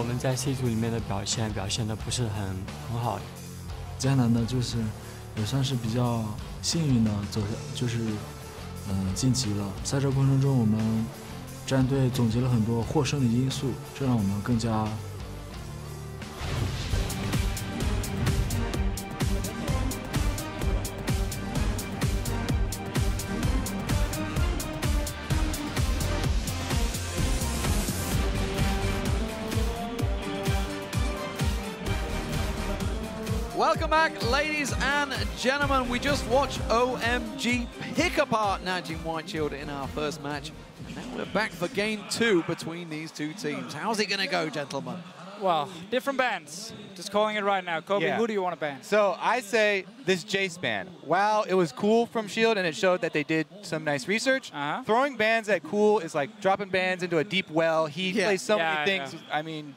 们在 C 组里面的表现得不是很好。艰难的就是也算是比较幸运的晋级了。赛车过程中，我们战队总结了很多获胜的因素，这让我们更加。Welcome back, ladies and gentlemen. We just watched OMG pick apart NaJin Whiteshield in our first match. Now we're back for game 2 between these two teams. How's it going to go, gentlemen? Well, different bans. Just calling it right now. Kobe, who do you want to ban? So I say this Jace ban. While it was cool from Shield and it showed that they did some nice research, throwing bans at cool is like dropping bans into a deep well. He plays so many things. I mean,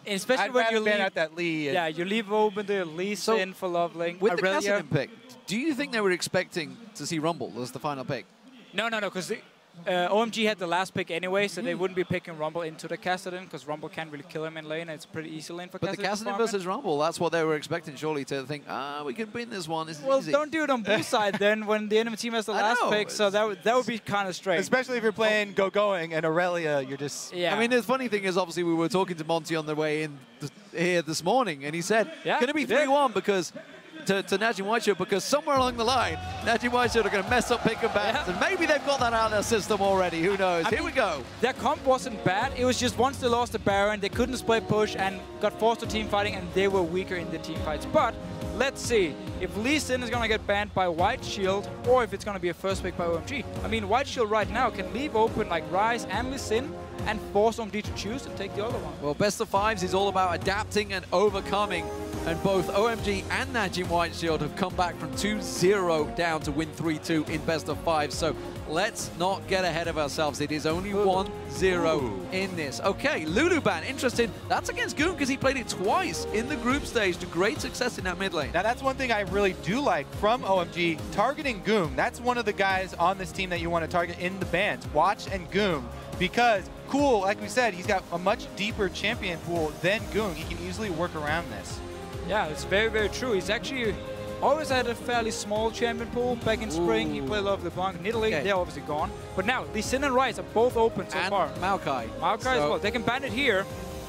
especially when you leave out that Lee. Yeah, you leave open the Lee Sin for Loveling. With the Cassidy pick, do you think they were expecting to see Rumble as the final pick? No, because OMG had the last pick anyway, so they wouldn't be picking Rumble into the Cassidy because Rumble can't really kill him in lane. It's a pretty easy lane for Cassidy. But the Cassidy versus Rumble, that's what they were expecting, surely, to think, we can win this one. This is easy. Don't do it on blue side then when the enemy team has the last pick, so that would be kind of strange. Especially if you're playing Going and Aurelia, you're just... Yeah. I mean, the funny thing is, obviously, we were talking to Monty on the way in here this morning, and he said, going to be 3-1 because... To NaJin Whiteshield, because somewhere along the line, NaJin Whiteshield are going to mess up pick and bans, and maybe they've got that out of their system already. Who knows? Here we go. Their comp wasn't bad. It was just once they lost the Baron, they couldn't split push and got forced to team fighting, and they were weaker in the team fights. But let's see if Lee Sin is going to get banned by Whiteshield or if it's going to be a first pick by OMG. I mean, Whiteshield right now can leave open like Ryze and Lee Sin and force OMG to choose and take the other one. Well, best of fives is all about adapting and overcoming. And both OMG and NaJin Whiteshield have come back from 2-0 down to win 3-2 in best of five. So let's not get ahead of ourselves. It is only 1-0 in this. Okay, Lulu ban, interesting. That's against Goon because he played it twice in the group stage to great success in that mid lane. Now that's one thing I really do like from OMG, targeting Goon. That's one of the guys on this team that you want to target in the bans. Watch and Goon, because Cool, like we said, he's got a much deeper champion pool than Goon. He can easily work around this. Yeah, it's very, very true. He's actually always had a fairly small champion pool. Back in spring, he played a lot of LeBlanc and Italy. They're obviously gone. But now, Lee Sin and Ryze are both open so far. Maokai. Maokai as well. They can ban it here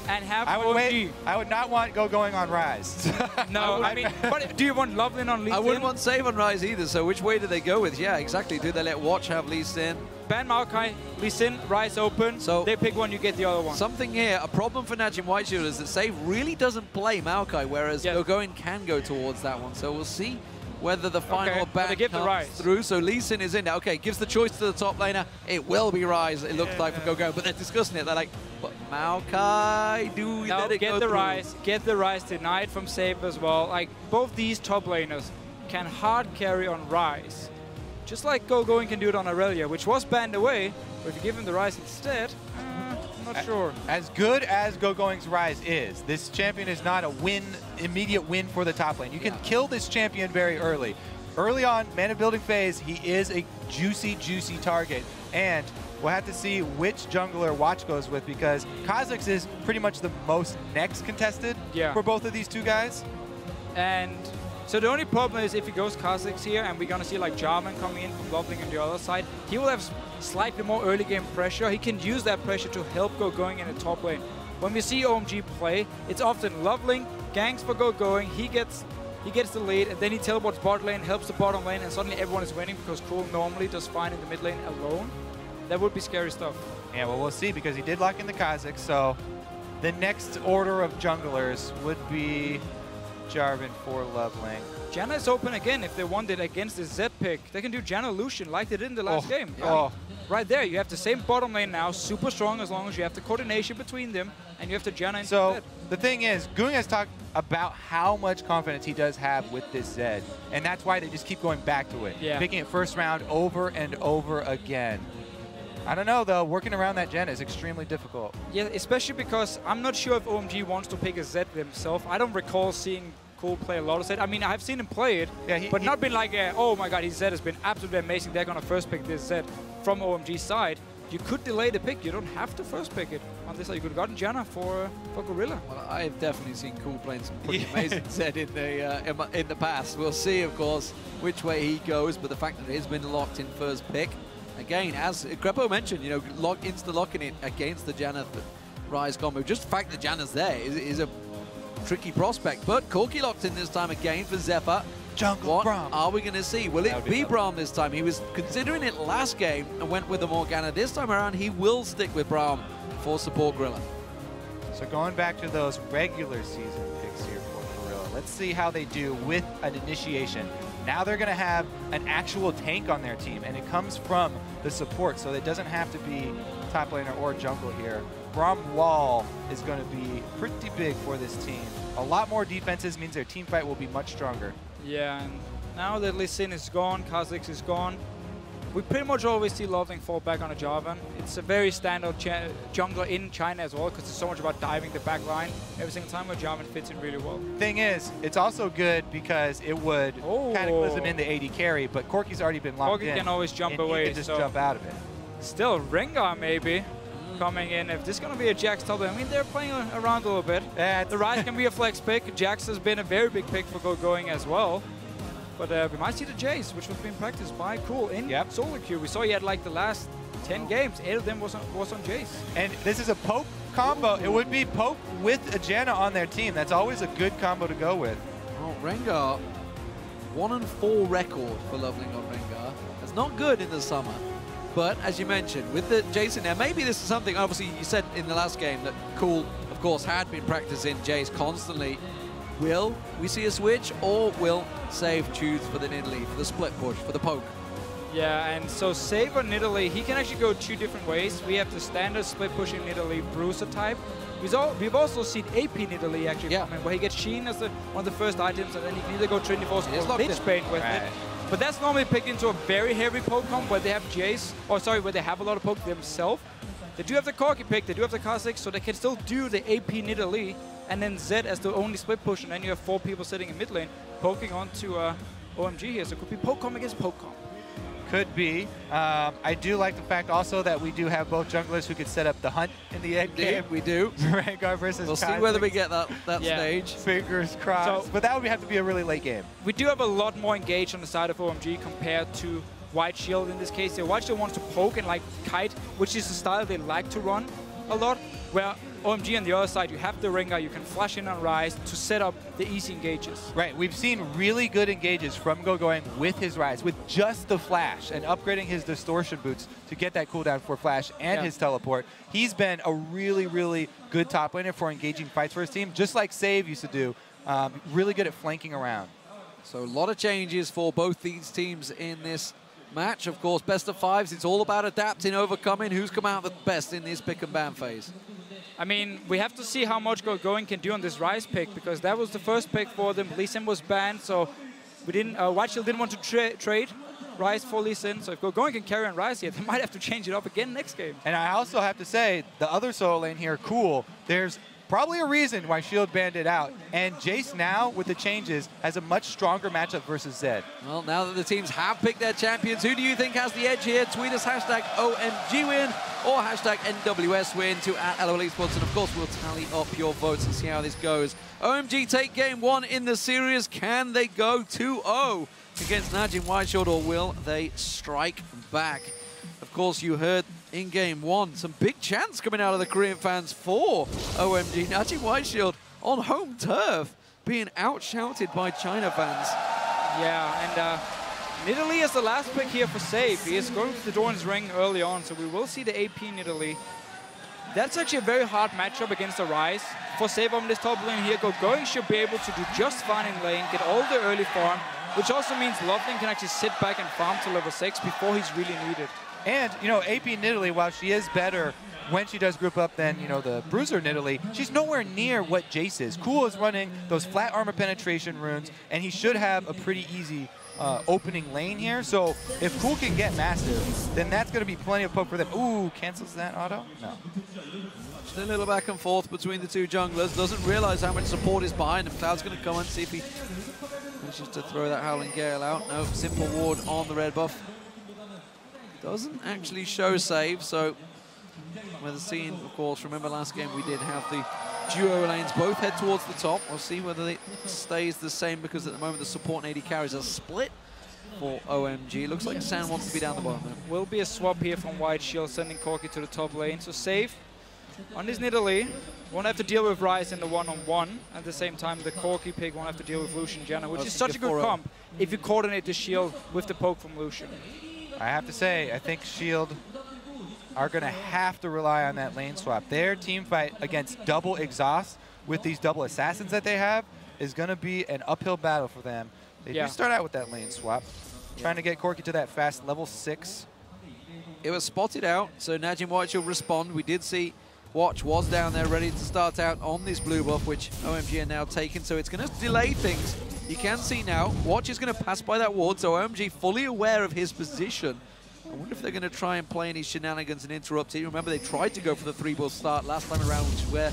and have OMG. I would not want Going on Ryze. No, I mean, but do you want Loveling on Lee Sin? I wouldn't want Save on Ryze either, so which way do they go with? Yeah, exactly. Do they let Watch have Lee Sin? Ban Maokai, Lee Sin, Ryze open. So they pick one, you get the other one. Something here, a problem for NaJin Whiteshield is that Save really doesn't play Maokai, whereas Going can go towards that one. So we'll see whether the final ban comes through. So Lee Sin is in there. Okay, gives the choice to the top laner. It will be Ryze, it looks like, for Go. But they're discussing it. They're like, but Maokai, do we let it go through? Get the Ryze denied from Save as well. Like, both these top laners can hard carry on Ryze. Just like Going can do it on Aurelia, which was banned away. But if you give him the Ryze instead, I'm not sure. As good as Going's Ryze is, this champion is not a immediate win for the top lane. You can kill this champion very early. Early on, mana building phase, he is a juicy, juicy target. And we'll have to see which jungler Watch goes with, because Kha'Zix is pretty much the most next contested for both of these two guys. And so the only problem is if he goes Kha'Zix here and we're going to see like Jarvan coming in from Loveling on the other side, he will have slightly more early game pressure. He can use that pressure to help Going in the top lane. When we see OMG play, it's often Loveling, ganks for Going, he gets the lead, and then he teleports bot lane, helps the bottom lane, and suddenly everyone is winning because Cool normally does fine in the mid lane alone. That would be scary stuff. Yeah, well, we'll see, because he did lock in the Kha'Zix, so the next order of junglers would be Jarvan for Loveling. Janna is open again if they want it against the Z pick. They can do Janna Lucian like they did in the last game. Right there, you have the same bottom lane now, super strong as long as you have the coordination between them, and you have to Janna into So the thing is, Goong has talked about how much confidence he does have with this Zed, and that's why they just keep going back to it, picking it first round over and over again. I don't know, though. Working around that Jen is extremely difficult. Yeah, especially because I'm not sure if OMG wants to pick a Zed himself. I don't recall seeing Cool play a lot of Zed. I mean, I've seen him play it, but not been like, oh my god, his Zed has been absolutely amazing. They're going to first pick this Zed from OMG's side. you could delay the pick. You don't have to first pick it on this side. You could have gotten Janna for Gorilla. Well, I've definitely seen Cool playing some pretty amazing Zed in the past. We'll see, of course, which way he goes, but the fact that it has been locked in first pick, again, as Grepo mentioned, you know, insta-locking it against the Janna Rise combo. Just the fact that Janna's there is a tricky prospect, but Corki locked in this time again for Zephyr. Jungle what Braum. are we going to see? Will it be Braum this time? He was considering it last game and went with the Morgana. This time around, he will stick with Braum for support Gorilla. So going back to those regular season picks here for Gorilla, let's see how they do with an initiation. Now they're going to have an actual tank on their team, and it comes from the support, so it doesn't have to be top laner or jungle here. Braum Wall is going to be pretty big for this team. A lot more defenses means their team fight will be much stronger. Yeah, and now that Lee Sin is gone, Kha'Zix is gone, we pretty much always see Loveling fall back on a Jarvan. It's a very standard jungler in China as well, because it's so much about diving the back line every single time, where Jarvan fits in really well. Thing is, it's also good because it would Cataclysm in the AD carry, but Corki's already been locked in. Corki can always jump away. He can just jump out of it. Still, Rengar maybe coming in. If this is going to be a Jax top lane, I mean, they're playing around a little bit. The Ryze can be a flex pick. Jax has been a very big pick for going as well. But we might see the Jace, which was being practiced by Cool in solo queue. We saw he had like the last 10 games, 8 of them was on Jace. And this is a poke combo. It would be poke with a Janna on their team. That's always a good combo to go with. Oh, Rengar, 1-4 record for Loveling on Rengar. That's not good in the summer. But as you mentioned, with the Jace in there, maybe this is something, obviously you said in the last game that Cool, of course, had been practicing Jace constantly. Will we see a switch, or will Save choose for the Nidalee, for the split push, for the poke? Yeah, and so Save on Nidalee, he can actually go 2 different ways. We have the standard split pushing Nidalee Bruiser type. We've also seen AP Nidalee actually come in, where he gets Sheen as one of the first items, and then he can either go Trinity Force or Lich Bane with it. But that's normally picked into a very heavy poke comp where they have Jace, or sorry, where they have a lot of poke themselves. They do have the Corki pick, they do have the Kha'Zix, so they can still do the AP Nidalee, and then Zed as the only split push, and then you have 4 people sitting in mid lane poking onto OMG here. So it could be poke comp against poke comp. Could be. I do like the fact also that we do have both junglers who could set up the hunt in the end game. We do. Rengar versus We'll see whether we get that stage. Fingers crossed. So, but that would have to be a really late game. We do have a lot more engaged on the side of OMG compared to White Shield in this case. So White Shield wants to poke and like kite, which is a style they like to run a lot. Where OMG on the other side, you have the Rengar, you can flash in on Ryze to set up the easy engages. Right, we've seen really good engages from going with his Ryze, with just the flash and upgrading his distortion boots to get that cooldown for flash and his teleport. He's been a really, really good top laner for engaging fights for his team, just like Save used to do. Really good at flanking around. So a lot of changes for both these teams in this match. Of course, best of 5s, it's all about adapting, overcoming. Who's come out the best in this pick and ban phase? I mean, we have to see how much Going can do on this Ryze pick, because that was the first pick for them. Lee Sin was banned, so we didn't. White Shield didn't want to trade Ryze for Lee Sin. So if Going can carry on Ryze here, they might have to change it up again next game. And I also have to say, the other solo lane here, Cool, there's probably a reason why Shield banned it out. And Jace now, with the changes, has a much stronger matchup versus Zed. Well, now that the teams have picked their champions, who do you think has the edge here? Tweet us hashtag OMGWin or hashtag NWSWin to @LOLesports. And of course, we'll tally up your votes and see how this goes. OMG take game 1 in the series. Can they go 2-0 against NaJin White Shield, or will they strike back? Of course, you heard in game 1 some big chants coming out of the Korean fans for OMG. NaJin White Shield on home turf being outshouted by China fans. Yeah, and Nidalee is the last pick here for Save. He is going to the Doran's Ring early on, so we will see the AP Nidalee. That's actually a very hard matchup against the Ryze. For Save on this top lane here, Going should be able to do just fine in lane, get all the early farm, which also means Loveling can actually sit back and farm to level 6 before he's really needed. And, you know, AP Nidalee, while she is better when she does group up than, you know, the Bruiser Nidalee, she's nowhere near what Jace is. Cool is running those flat armor penetration runes, and he should have a pretty easy opening lane here. So if Cool can get massive, then that's going to be plenty of poke for them. Ooh, cancels that auto? No. Just a little back and forth between the two junglers. Doesn't realize how much support is behind him. Cloud's going to come and see if he manages to throw that Howling Gale out. No, simple ward on the red buff. Doesn't actually show save, so we're seeing, of course, remember last game we did have the duo lanes both head towards the top. We'll see whether it stays the same, because at the moment the support and AD carries are split for OMG. Looks like San wants to be down the bottom there. Will be a swap here from White Shield, sending Corki to the top lane. So save on his Nidalee. Won't have to deal with Ryze in the one-on-one. At the same time, the Corki pick won't have to deal with Lucian Janna, which is such a good comp if you coordinate the shield with the poke from Lucian. I have to say, I think Shield are going to have to rely on that lane swap. Their team fight against double exhaust with these double assassins that they have is going to be an uphill battle for them. They do start out with that lane swap, trying to get Corki to that fast level 6. It was spotted out, so NaJin Watch will respond. We did see Watch was down there ready to start out on this blue buff, which OMG are now taking, so it's going to delay things. You can see now, Watch is going to pass by that ward, so OMG fully aware of his position. I wonder if they're going to try and play any shenanigans and interrupt it. Remember, they tried to go for the 3-buff start last time around, which is where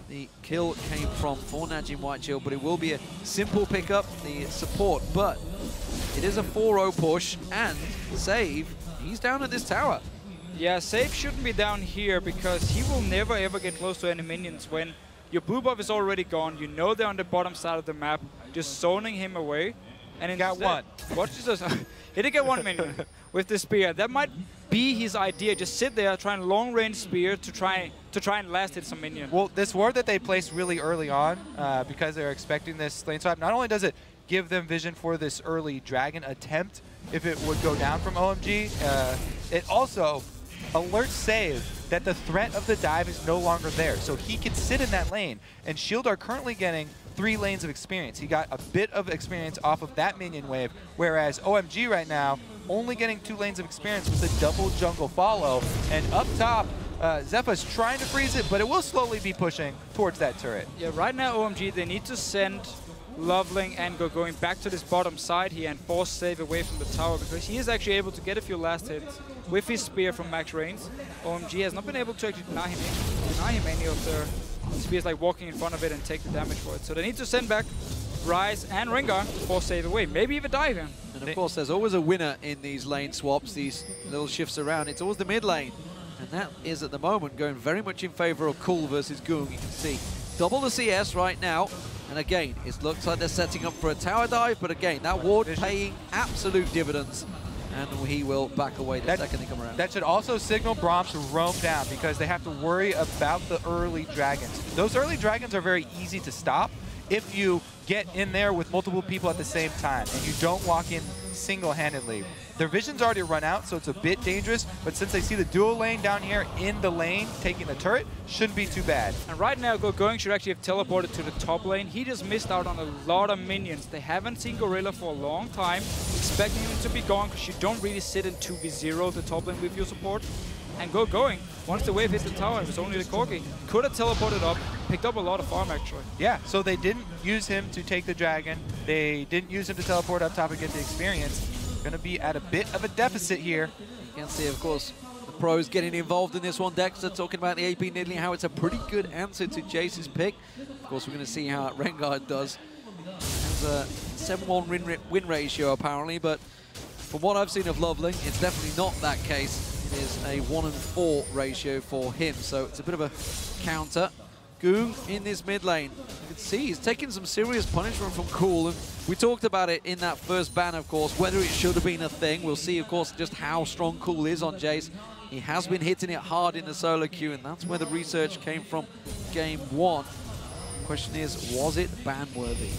the kill came from for NaJin White Shield, but it will be a simple pickup, the support. But it is a 4-0 push, and Save, he's down at this tower. Yeah, Save shouldn't be down here, because he will never ever get close to any minions when your blue buff is already gone. You know they're on the bottom side of the map, just zoning him away. And he got one. Watch this. He did get one minion with the spear. That might be his idea. Just sit there, try and long-range spear to try and last hit some minion. Well, this ward that they placed really early on, because they're expecting this lane swap, not only does it give them vision for this early dragon attempt, if it would go down from OMG, it also alerts Save that the threat of the dive is no longer there. So he can sit in that lane. And Shield are currently getting 3 lanes of experience. He got a bit of experience off of that minion wave, whereas OMG right now only getting 2 lanes of experience with a double jungle follow. And up top, Zepha's trying to freeze it, but it will slowly be pushing towards that turret. Yeah, right now OMG, they need to send Loveling and going back to this bottom side here and force Save away from the tower, because he is actually able to get a few last hits with his spear from max range. OMG has not been able to actually deny him any of their spears, like walking in front of it and take the damage for it. So they need to send back Ryze and Rengar to force Save away, maybe even dive him. And of course, there's always a winner in these lane swaps, these little shifts around. It's always the mid lane. And that is, at the moment, going very much in favor of Cool versus Goong. You can see double the CS right now. And again, it looks like they're setting up for a tower dive, but again, that ward paying absolute dividends. And he will back away the second they come around. That should also signal Braum to roam down, because they have to worry about the early dragons. Those early dragons are very easy to stop if you get in there with multiple people at the same time and you don't walk in single-handedly. Their vision's already run out, so it's a bit dangerous, but since they see the dual lane down here in the lane taking the turret, shouldn't be too bad. And right now, Going should actually have teleported to the top lane. He just missed out on a lot of minions. They haven't seen Gorilla for a long time, expecting him to be gone, because you don't really sit in 2v0 the top lane with your support. And Going, once the wave hit the tower, it was only the Corki. Could have teleported up, picked up a lot of farm actually. Yeah, so they didn't use him to take the dragon. They didn't use him to teleport up top and get the experience. Going to be at a bit of a deficit here. You can see, of course, the pros getting involved in this one. Dexter talking about the AP Nidalee, how it's a pretty good answer to Jace's pick. Of course, we're going to see how Rengar does. Has a 7-1 win ratio, apparently, but from what I've seen of Loveling, it's definitely not that case. It is a 1-4 ratio for him, so it's a bit of a counter. Goong in this mid lane. You can see he's taking some serious punishment from Cool, and we talked about it in that first ban, of course, whether it should have been a thing. We'll see, of course, just how strong Cool is on Jace. He has been hitting it hard in the solo queue, and that's where the research came from game 1. The question is, was it ban-worthy?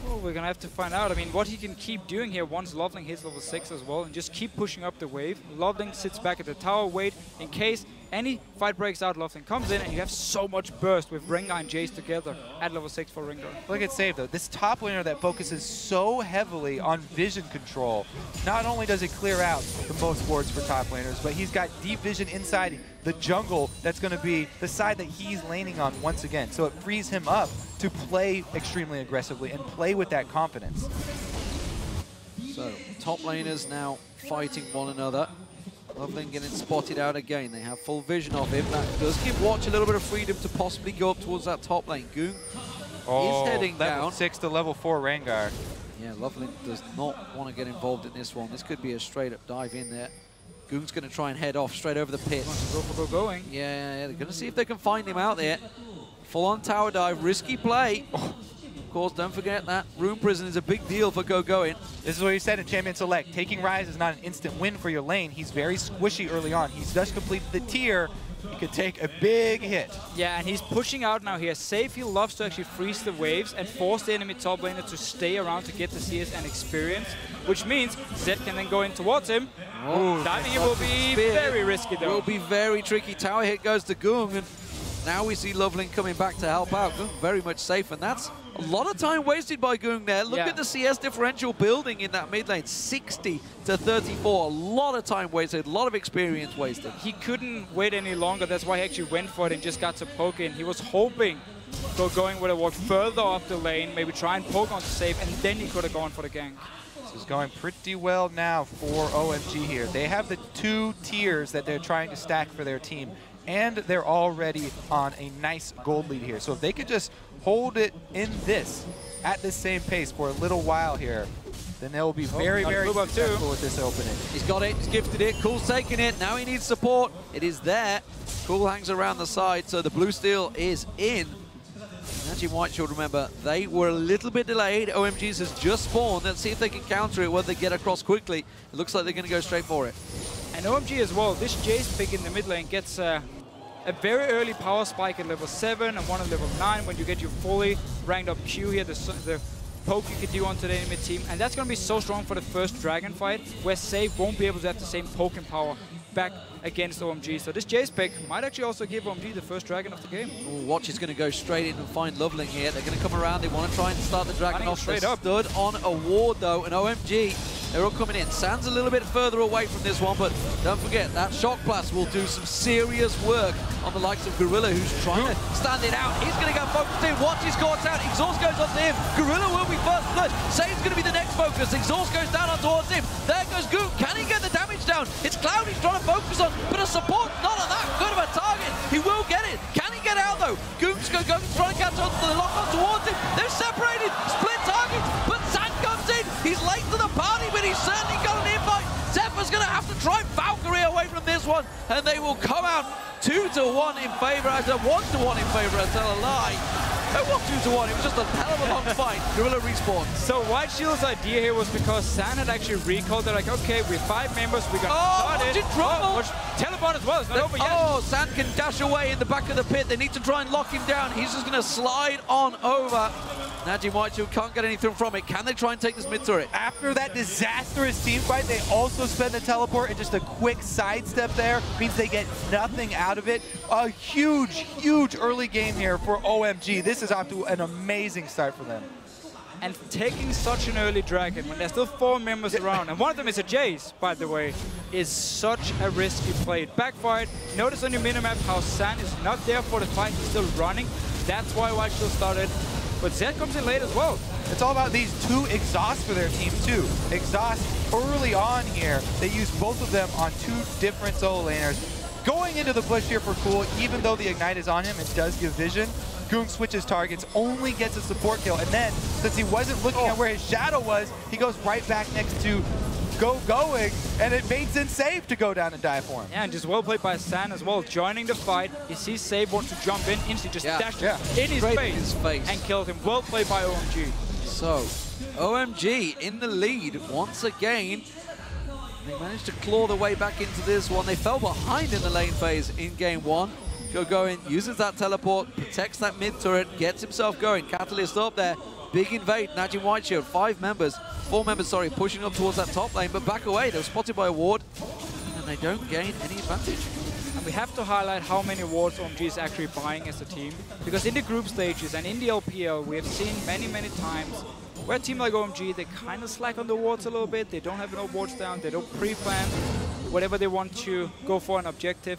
Well, we're going to have to find out. I mean, what he can keep doing here once Loveling hits level 6 as well, and just keep pushing up the wave. Loveling sits back at the tower, wait in case any fight breaks out, Loveling comes in, and you have so much burst with Rengar and Jace together at level 6 for Rengar. Look at Save, though. This top laner that focuses so heavily on vision control, not only does it clear out the most wards for top laners, but he's got deep vision inside the jungle that's going to be the side that he's laning on once again. So it frees him up to play extremely aggressively and play with that confidence. So, top laners now fighting one another. Loveling getting spotted out again. They have full vision of him. That does give Watch a little bit of freedom to possibly go up towards that top lane. Goong is heading level down. 6 to level 4 Rengar. Yeah, Loveling does not want to get involved in this one. This could be a straight up dive in there. Goong's going to try and head off straight over the pit. Go going. Yeah, they're going to see if they can find him out there. Full-on tower dive, risky play. Of course, don't forget that Room Prison is a big deal for Going. This is what he said in Champion Select. Taking Rise is not an instant win for your lane. He's very squishy early on. He's just completed the tier. He could take a big hit. Yeah, and he's pushing out now here. Safe, he loves to actually freeze the waves and force the enemy top laner to stay around to get the CS and experience, which means Zed can then go in towards him. Oh, Diving it will be very risky though. Will be very tricky. Tower hit goes to Goong, and now we see Loveling coming back to help out. Goong very much safe, and that's a lot of time wasted by Goong there. Look at the CS differential building in that mid lane, 60 to 34. A lot of time wasted, a lot of experience wasted. He couldn't wait any longer. That's why he actually went for it and just got to poke in. He was hoping Going would have walked further off the lane, maybe try and poke onto safe, and then he could have gone for the gank. This is going pretty well now for OMG here. They have the 2 tiers that they're trying to stack for their team, and they're already on a nice gold lead here. So if they could just hold it in this, at this same pace for a little while here, then they'll be very, very successful with this opening. He's got it, he's gifted it, Cool's taking it, now he needs support. It is there. Cool hangs around the side, so the blue steel is in. NaJin Whiteshield, remember, they were a little bit delayed. OMG's has just spawned. Let's see if they can counter it, whether they get across quickly. It looks like they're going to go straight for it. And OMG as well, this Jace pick in the mid lane gets a very early power spike at level 7 and one at level 9 when you get your fully ranked up Q here, the poke you can do onto the enemy team. And that's going to be so strong for the first dragon fight, where Save won't be able to have the same poke and power back against OMG. So this Jace pick might actually also give OMG the first dragon of the game. Ooh, Watch is going to go straight in and find Loveling here. They're going to come around. They want to try and start the dragon off. They're stood on a ward though, and OMG, they're all coming in. Sand's a little bit further away from this one, but don't forget that Shock Blast will do some serious work on the likes of Gorilla, who's trying to stand it out. He's going to go focused in. Watch his caught out. Exhaust goes onto him. Gorilla will be first blood. Save's going to be the next focus. Exhaust goes down on towards him. There goes Goong. Can he get the damage down? It's Cloud he's trying to focus on, but a support not on that good of a target. He will get it. Can he get out though? Goong's going to try and catch on to the lock on towards him. They're separated. Split targets, but Sand comes in. He's late to the party, but he's certainly got an invite. Zephyr's going to have to try Valkyrie away from this one, and they will come out 2-1 in favor, as a 1-1 in favor, I tell a lie. It was 2-1, it was just a hell of a long fight. Gorilla respawn. So Whiteshield's idea here was because San had actually recalled, they're like, okay, we're 5 members, we're gonna start it. Trouble. Teleport as well, it's not over yet. Oh, San can dash away in the back of the pit. They need to try and lock him down. He's just gonna slide on over. NaJin Whiteshield can't get anything from it. Can they try and take this mid turret? After that disastrous team fight, they also spend the teleport, and just a quick sidestep there means they get nothing out of it. A huge, huge early game here for OMG. This is off to an amazing start for them. And taking such an early dragon when there's still 4 members around, and one of them is a Jace, by the way, is such a risky play. It backfired. Notice on your minimap how San is not there for the fight, he's still running. That's why Whiteshield started. But Zed comes in late as well. It's all about these 2 exhausts for their team too. Exhaust early on here. They use both of them on 2 different solo laners. Going into the bush here for Cool, even though the Ignite is on him, it does give vision. Goong switches targets, only gets a support kill, and then, since he wasn't looking at where his shadow was, he goes right back next to Going, and it baits in Save to go down and die for him. Yeah, and just well played by San as well, joining the fight. He sees Save want to jump in, instantly just dashed in his face and killed him. Well played by OMG. So, OMG in the lead once again. They managed to claw their way back into this one. They fell behind in the lane phase in game 1. Going, uses that teleport, protects that mid turret, gets himself going. Catalyst up there, big invade. NaJin Whiteshield, 4 members, sorry, pushing up towards that top lane, but back away. They were spotted by a ward, and they don't gain any advantage. And we have to highlight how many wards OMG is actually buying as a team, because in the group stages and in the LPL, we have seen many, many times where a team like OMG, they kind of slack on the wards a little bit. They don't have enough wards down. They don't pre-plan whatever they want to go for an objective.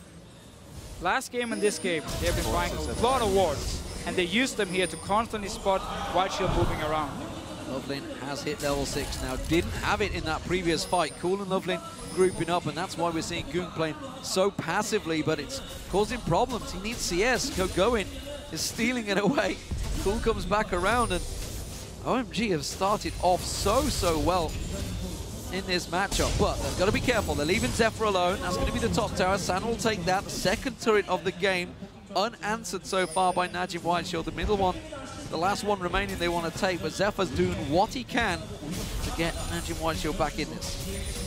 Last game and this game, they've been buying a lot of wards, and they use them here to constantly spot Whiteshield moving around. Loveling has hit level 6 now. Didn't have it in that previous fight. Cool and Loveling grouping up, and that's why we're seeing Goong playing so passively, but it's causing problems. He needs CS. Going is stealing it away. Cool comes back around, and OMG have started off so well. in this matchup, but they've got to be careful. They're leaving Zephyr alone. That's going to be the top tower. San will take that. The second turret of the game, unanswered so far by NaJin Whiteshield. The middle one, the last one remaining they want to take, but Zephyr's doing what he can to get NaJin Whiteshield back in this.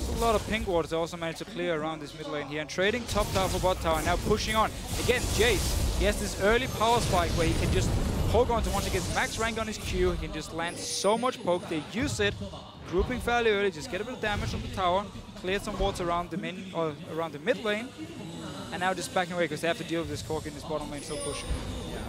A lot of pink wards also managed to clear around this mid lane here, and trading top tower for bot tower, now pushing on. Again, Jace, he has this early power spike where he can just hold on to once he gets max rank on his Q, he can just land so much poke. They use it, grouping fairly early, just get a bit of damage on the tower, clear some wards around the mid lane, and now just backing away because they have to deal with this Cork in this bottom lane still pushing.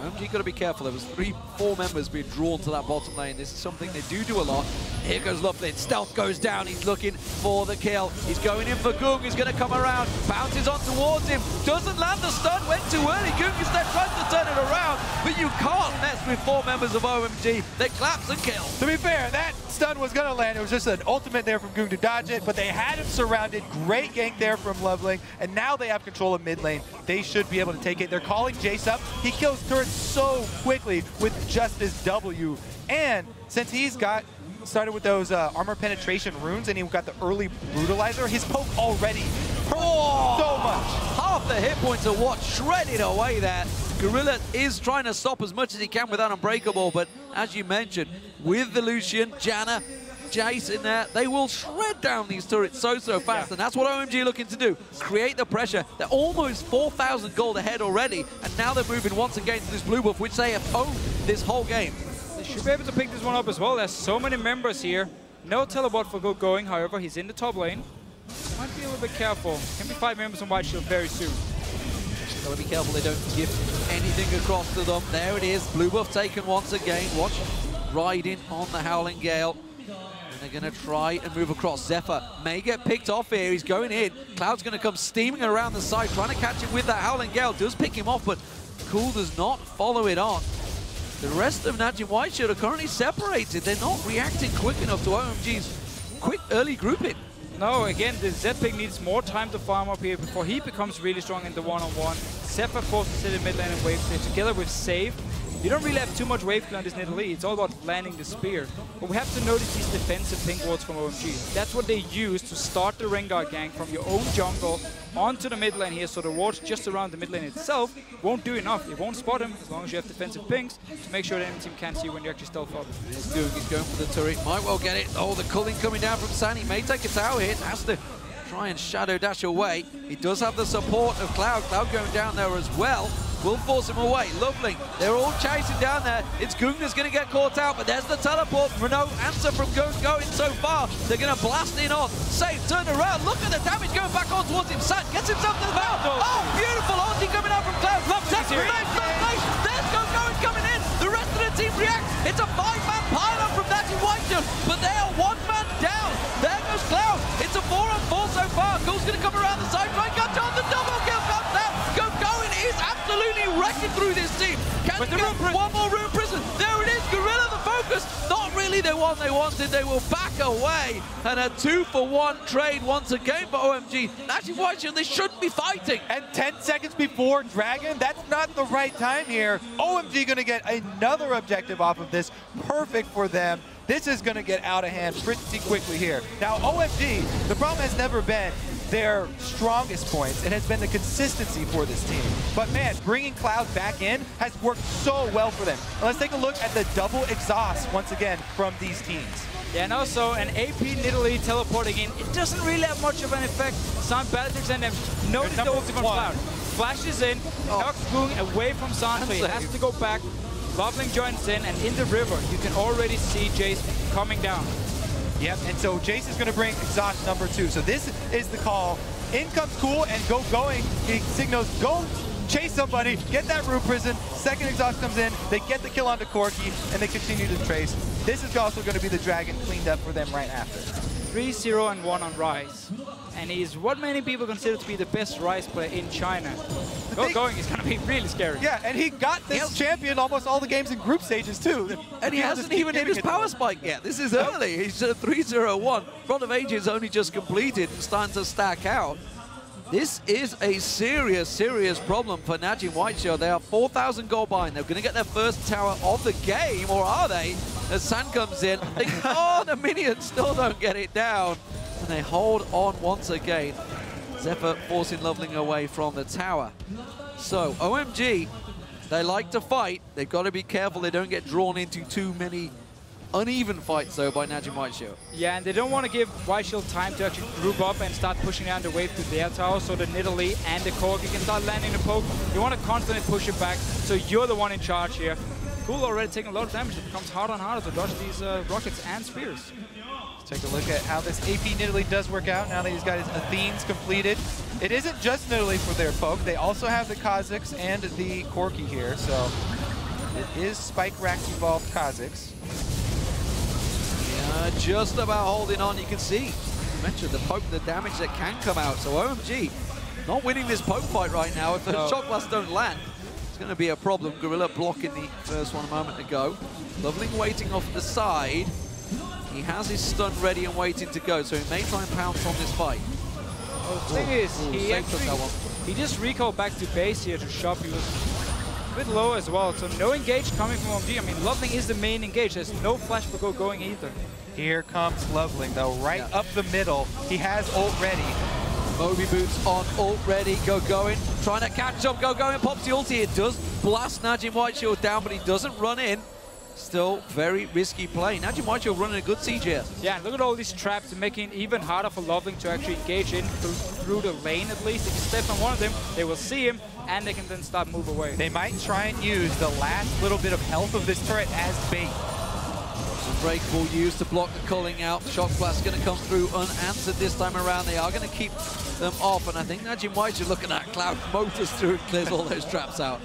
OMG got to be careful. There was 3-4 members being drawn to that bottom lane. This is something they do a lot. Here goes Lovelin. Stealth goes down. He's looking for the kill. He's going in for Goong. He's going to come around. Bounces on towards him. Doesn't land the stun. Went too early. Goong instead tries to turn it around. But you can't mess with 4 members of OMG. They collapse and kill. To be fair, that stun was going to land. It was just an ultimate there from Goong to dodge it, but they had him surrounded. Great gank there from Loveling, and now they have control of mid lane. They should be able to take it. They're calling Jace up. He kills turrets so quickly with just his W, and since he's got started with those armor penetration runes and he got the early brutalizer, his poke already hurt so much. Half the hit points are what shredded away there. Gorilla is trying to stop as much as he can with that Unbreakable, but as you mentioned, with the Lucian, Janna, Jace in there, they will shred down these turrets so fast, and that's what OMG are looking to do. Create the pressure. They're almost 4,000 gold ahead already, and now they're moving once again to this blue buff, which they have owned this whole game. They should be able to pick this one up as well. There's so many members here. No teleport for Go going, however, he's in the top lane. Might be a little bit careful. Can be 5 members on Whiteshield very soon. Gotta be careful they don't give anything across to them. There it is, blue buff taken once again. Watch, riding on the Howling Gale. They're going to try and move across. Zephyr may get picked off here. He's going in. Cloud's going to come steaming around the side, trying to catch him with that Howling Gale. Does pick him off, but Cool does not follow it on. The rest of NaJin Whiteshield are currently separated. They're not reacting quick enough to OMG's quick early grouping. No, again, the Z-Pick needs more time to farm up here before he becomes really strong in the one-on-one. Zephyr forced to sit in mid lane and wave clear together with Save. You don't really have too much wave clear on this Nidalee. It's all about landing the spear. But we have to notice these defensive pink wards from OMG. That's what they use to start the Rengar gank from your own jungle onto the mid lane here. So the wards just around the mid lane itself won't do enough. It won't spot him as long as you have defensive pinks to make sure the enemy team can't see when you actually stealth up. He's going for the turret. Might well get it. Oh, the culling coming down from San. He may take a tower hit. Has to try and shadow dash away. He does have the support of Cloud. Cloud going down there as well. Will force him away. Lovely. They're all chasing down there. It's Goong that's going to get caught out, but there's the teleport. No answer from Goong going so far. They're going to blast in on. Safe, turn around. Look at the damage going back on towards him. San gets himself to the mountain. Oh, beautiful ulti coming out from Cloud. There's Goong coming in. The rest of the team reacts. It's a 5-man pile-up from NaJin Whiteshield, but they are 1 man down. There goes Cloud. It's a 4-on-4 so far. Goong's going to come around the side, try and catch on. The double kill comes out. Going is absolutely wrecking through this team. Can they get one more Rune Prison? There it is, Gorilla the focus. Not really the one they wanted. They will back away. And a 2-for-1 trade once again for OMG. NaJin Whiteshield, they shouldn't be fighting. And 10 seconds before Dragon, that's not the right time here. OMG gonna get another objective off of this. Perfect for them. This is gonna get out of hand pretty quickly here. Now OMG, the problem has never been their strongest points. It has been the consistency for this team. But man, bringing Cloud back in has worked so well for them. And let's take a look at the double exhaust once again from these teams. Yeah, and also an AP Nidalee teleporting in. It doesn't really have much of an effect. San Bellatrix and them notice the ulti from Cloud. Flashes in, knocks Goong away from San, so he has to go back. Loveling joins in, and in the river, you can already see Jace coming down. Yep, and so Jace is going to bring exhaust number 2. So this is the call. In comes Cool and going. He signals, go chase somebody, get that Rune Prison. Second exhaust comes in, they get the kill onto Corki, and they continue to trace. This is also going to be the Dragon cleaned up for them right after. 3-0-1 on Rise. And he's what many people consider to be the best Rise player in China. Going is going to be really scary. Yeah, and he got this champion almost all the games in group stages too. And he hasn't even hit his power spike yet. This is early. He's at 3-0-1. Front of Ages only just completed and starting to stack out. This is a serious problem for NaJin Whiteshield. They are 4,000 gold behind. They're going to get their first tower of the game, or are they? as Sand comes in. Oh, the minions still don't get it down. And they hold on once again. Zephyr forcing Loveling away from the tower. So, OMG, they like to fight. They've got to be careful they don't get drawn into too many uneven fights, though, by NaJin White Shield. Yeah, and they don't want to give White Shield time to actually group up and start pushing down the wave to their tower, so the Nidalee and the Corki can start landing the poke. You want to constantly push it back, so you're the one in charge here. Cool already taking a lot of damage. It becomes harder and harder to dodge these rockets and spears. Let's take a look at how this AP Nidalee does work out now that he's got his Athenes completed. It isn't just Nidalee for their poke. They also have the Kha'Zix and the Corki here, so it is Spike Rack evolved Kha'Zix. Just about holding on. You can see, you mentioned the poke, the damage that can come out. So OMG not winning this poke fight right now. If the Shock Blast don't land, it's going to be a problem. Gorilla blocking the first one a moment ago. Loveling waiting off the side. He has his stun ready and waiting to go, so he may try and pounce on this fight. Well, the thing is, he just recalled back to base here to shop. He was a bit low as well, so no engage coming from OMG. I mean, Loveling is the main engage. There's no flash for Go going either. Here comes Loveling, though, right up the middle. He has ult ready. Moby Boots on ult ready. Go going, trying to catch up. Go going, pops the ulti. It does blast NaJin White Shield down, but he doesn't run in. Still very risky play. NaJin White Shield running a good CGS. Yeah, look at all these traps, making it even harder for Loveling to actually engage in through the lane at least. If you step on one of them, they will see him, and they can then start move away. They might try and use the last little bit of health of this turret as bait. Breakable used to block the culling out. Shock Blast going to come through unanswered this time around. They are going to keep them off, and I think NaJin White Shield looking at Cloud motors through and clears all those traps out.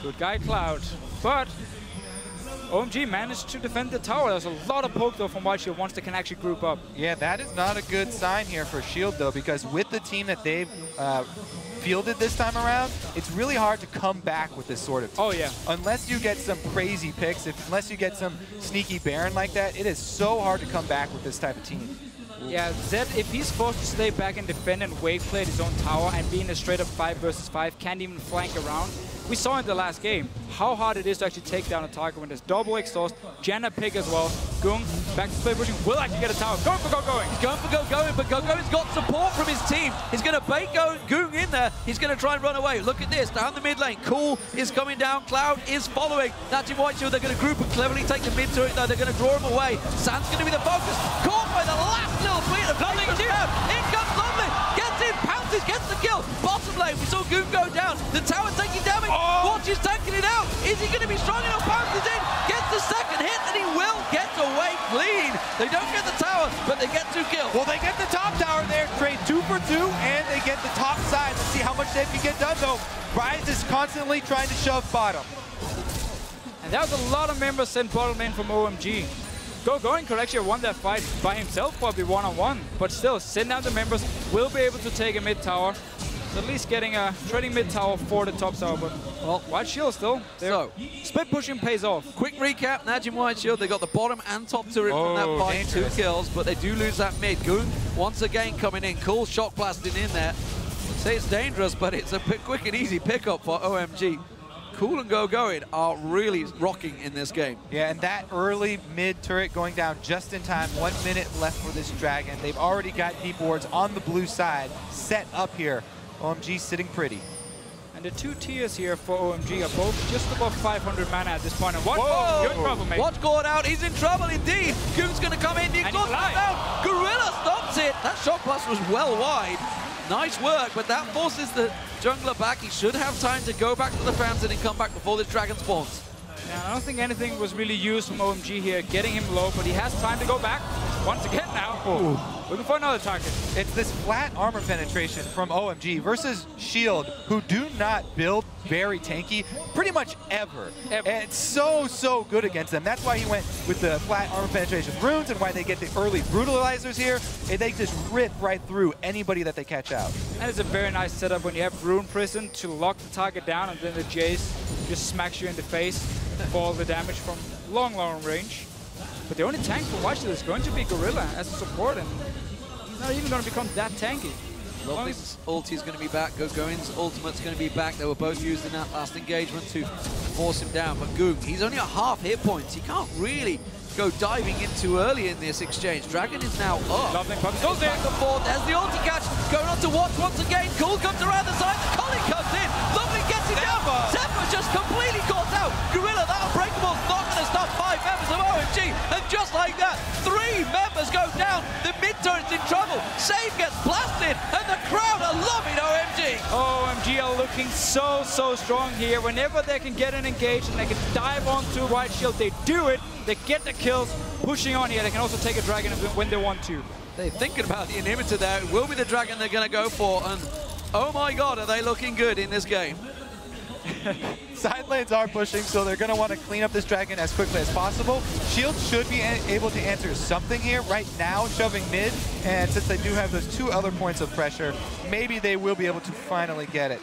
Good guy, Cloud. But OMG managed to defend the tower. There's a lot of poke, though, from White Shield once they can actually group up. Yeah, that is not a good sign here for Shield, though, because with the team that they've fielded this time around, it's really hard to come back with this sort of team. Oh, yeah. Unless you get some crazy picks, unless you get some sneaky Baron like that, it is so hard to come back with this type of team. Yeah, Zed, if he's forced to stay back and defend and wave play his own tower and be in a straight-up 5 versus 5, can't even flank around. We saw in the last game how hard it is to actually take down a target when there's double exhaust, Janna pick as well. Gung, back to split pushing, will actually get a tower. Going for Go Going. He's going for Go Going, but Go Going's got support from his team. He's going to bait Gung in there. He's going to try and run away. Look at this, down the mid lane. Cool is coming down, Cloud is following. NaJin White Shield, they're going to group and cleverly take the mid turret, though. They're going to draw him away. Sand's going to be the focus. Caught by the last little bit of Loveling. In comes Loveling. Gets in, pounces, gets the kill. Bottom lane, we saw Gung go down. The tower taking damage. Watch is tanking it out. Is he going to be strong enough? Pounces in, gets the second hit, and he will get away clean. They don't get the tower, but they get 2 kills. Well, they get the top tower there, trade 2 for 2, and they get the top side. Let's see how much they can get done, though. Rise is constantly trying to shove bottom. And that was a lot of members sent bottom lane from OMG. Go Going could actually have won that fight by himself, probably one-on-one. But still, send down the members, will be able to take a mid tower. So at least getting a trading mid tower for the top tower. But, well, White Shield still. So, split pushing pays off. Quick recap, NaJin White Shield, they got the bottom and top turret from that fight, dangerous. 2 kills, but they do lose that mid. Gung once again coming in, cool Shock Blasting in there. I'd say it's dangerous, but it's a quick and easy pickup for OMG. Cool and Go Going are really rocking in this game. Yeah, and that early mid turret going down just in time. 1 minute left for this Dragon. They've already got deep wards on the blue side set up here. OMG sitting pretty. And the 2 tiers here for OMG are both just above 500 mana at this point. And watch, you're in trouble, mate. Watch Gord out, he's in trouble indeed. Gung's going to come in, the exhaust down. Gorilla stops it. That Shock Blast was well wide. Nice work, but that forces the jungler back. He should have time to go back to the fountain and come back before this dragon spawns. Yeah, I don't think anything was really used from OMG here, getting him low, but he has time to go back once again now. Ooh. Looking for another target. It's this flat armor penetration from OMG versus Shield, who do not build very tanky pretty much ever. And it's so good against them. That's why he went with the flat armor penetration runes and why they get the early brutalizers here. And they just rip right through anybody that they catch out. And it's a very nice setup when you have Rune Prison to lock the target down, and then the Jace just smacks you in the face for all the damage from long range. But the only tank for White Shield is going to be Gorilla as a support, and he's not even going to become that tanky. Loveling's ulti is going to be back. Go Going's ultimate's going to be back. They were both used in that last engagement to force him down. But Gung, he's only at half hit points. He can't really go diving in too early in this exchange. Dragon is now up. Lovely pump. Goes there. Back and forth. There's the ulti catch. Going on to watch once again. Cool comes around the side. The Colin comes in. Lovely gets it down. Zephyr just completely caught out. Gorilla, that Unbreakable's not going to stop 5 members of OMG. And just like that, 3 members go down. The mid-turn's in trouble. Save gets blasted. And the crowd are loving OMG. OMG are looking so strong here. Whenever they can get an engage and they can dive onto White Shield, they do it. They get the kills, pushing on here. They can also take a Dragon when they want to. They're thinking about the inhibitor there. It will be the Dragon they're going to go for. And oh my god, are they looking good in this game. Side lanes are pushing, so they're going to want to clean up this Dragon as quickly as possible. Shield should be able to answer something here. Right now, shoving mid, and since they do have those 2 other points of pressure, maybe they will be able to finally get it.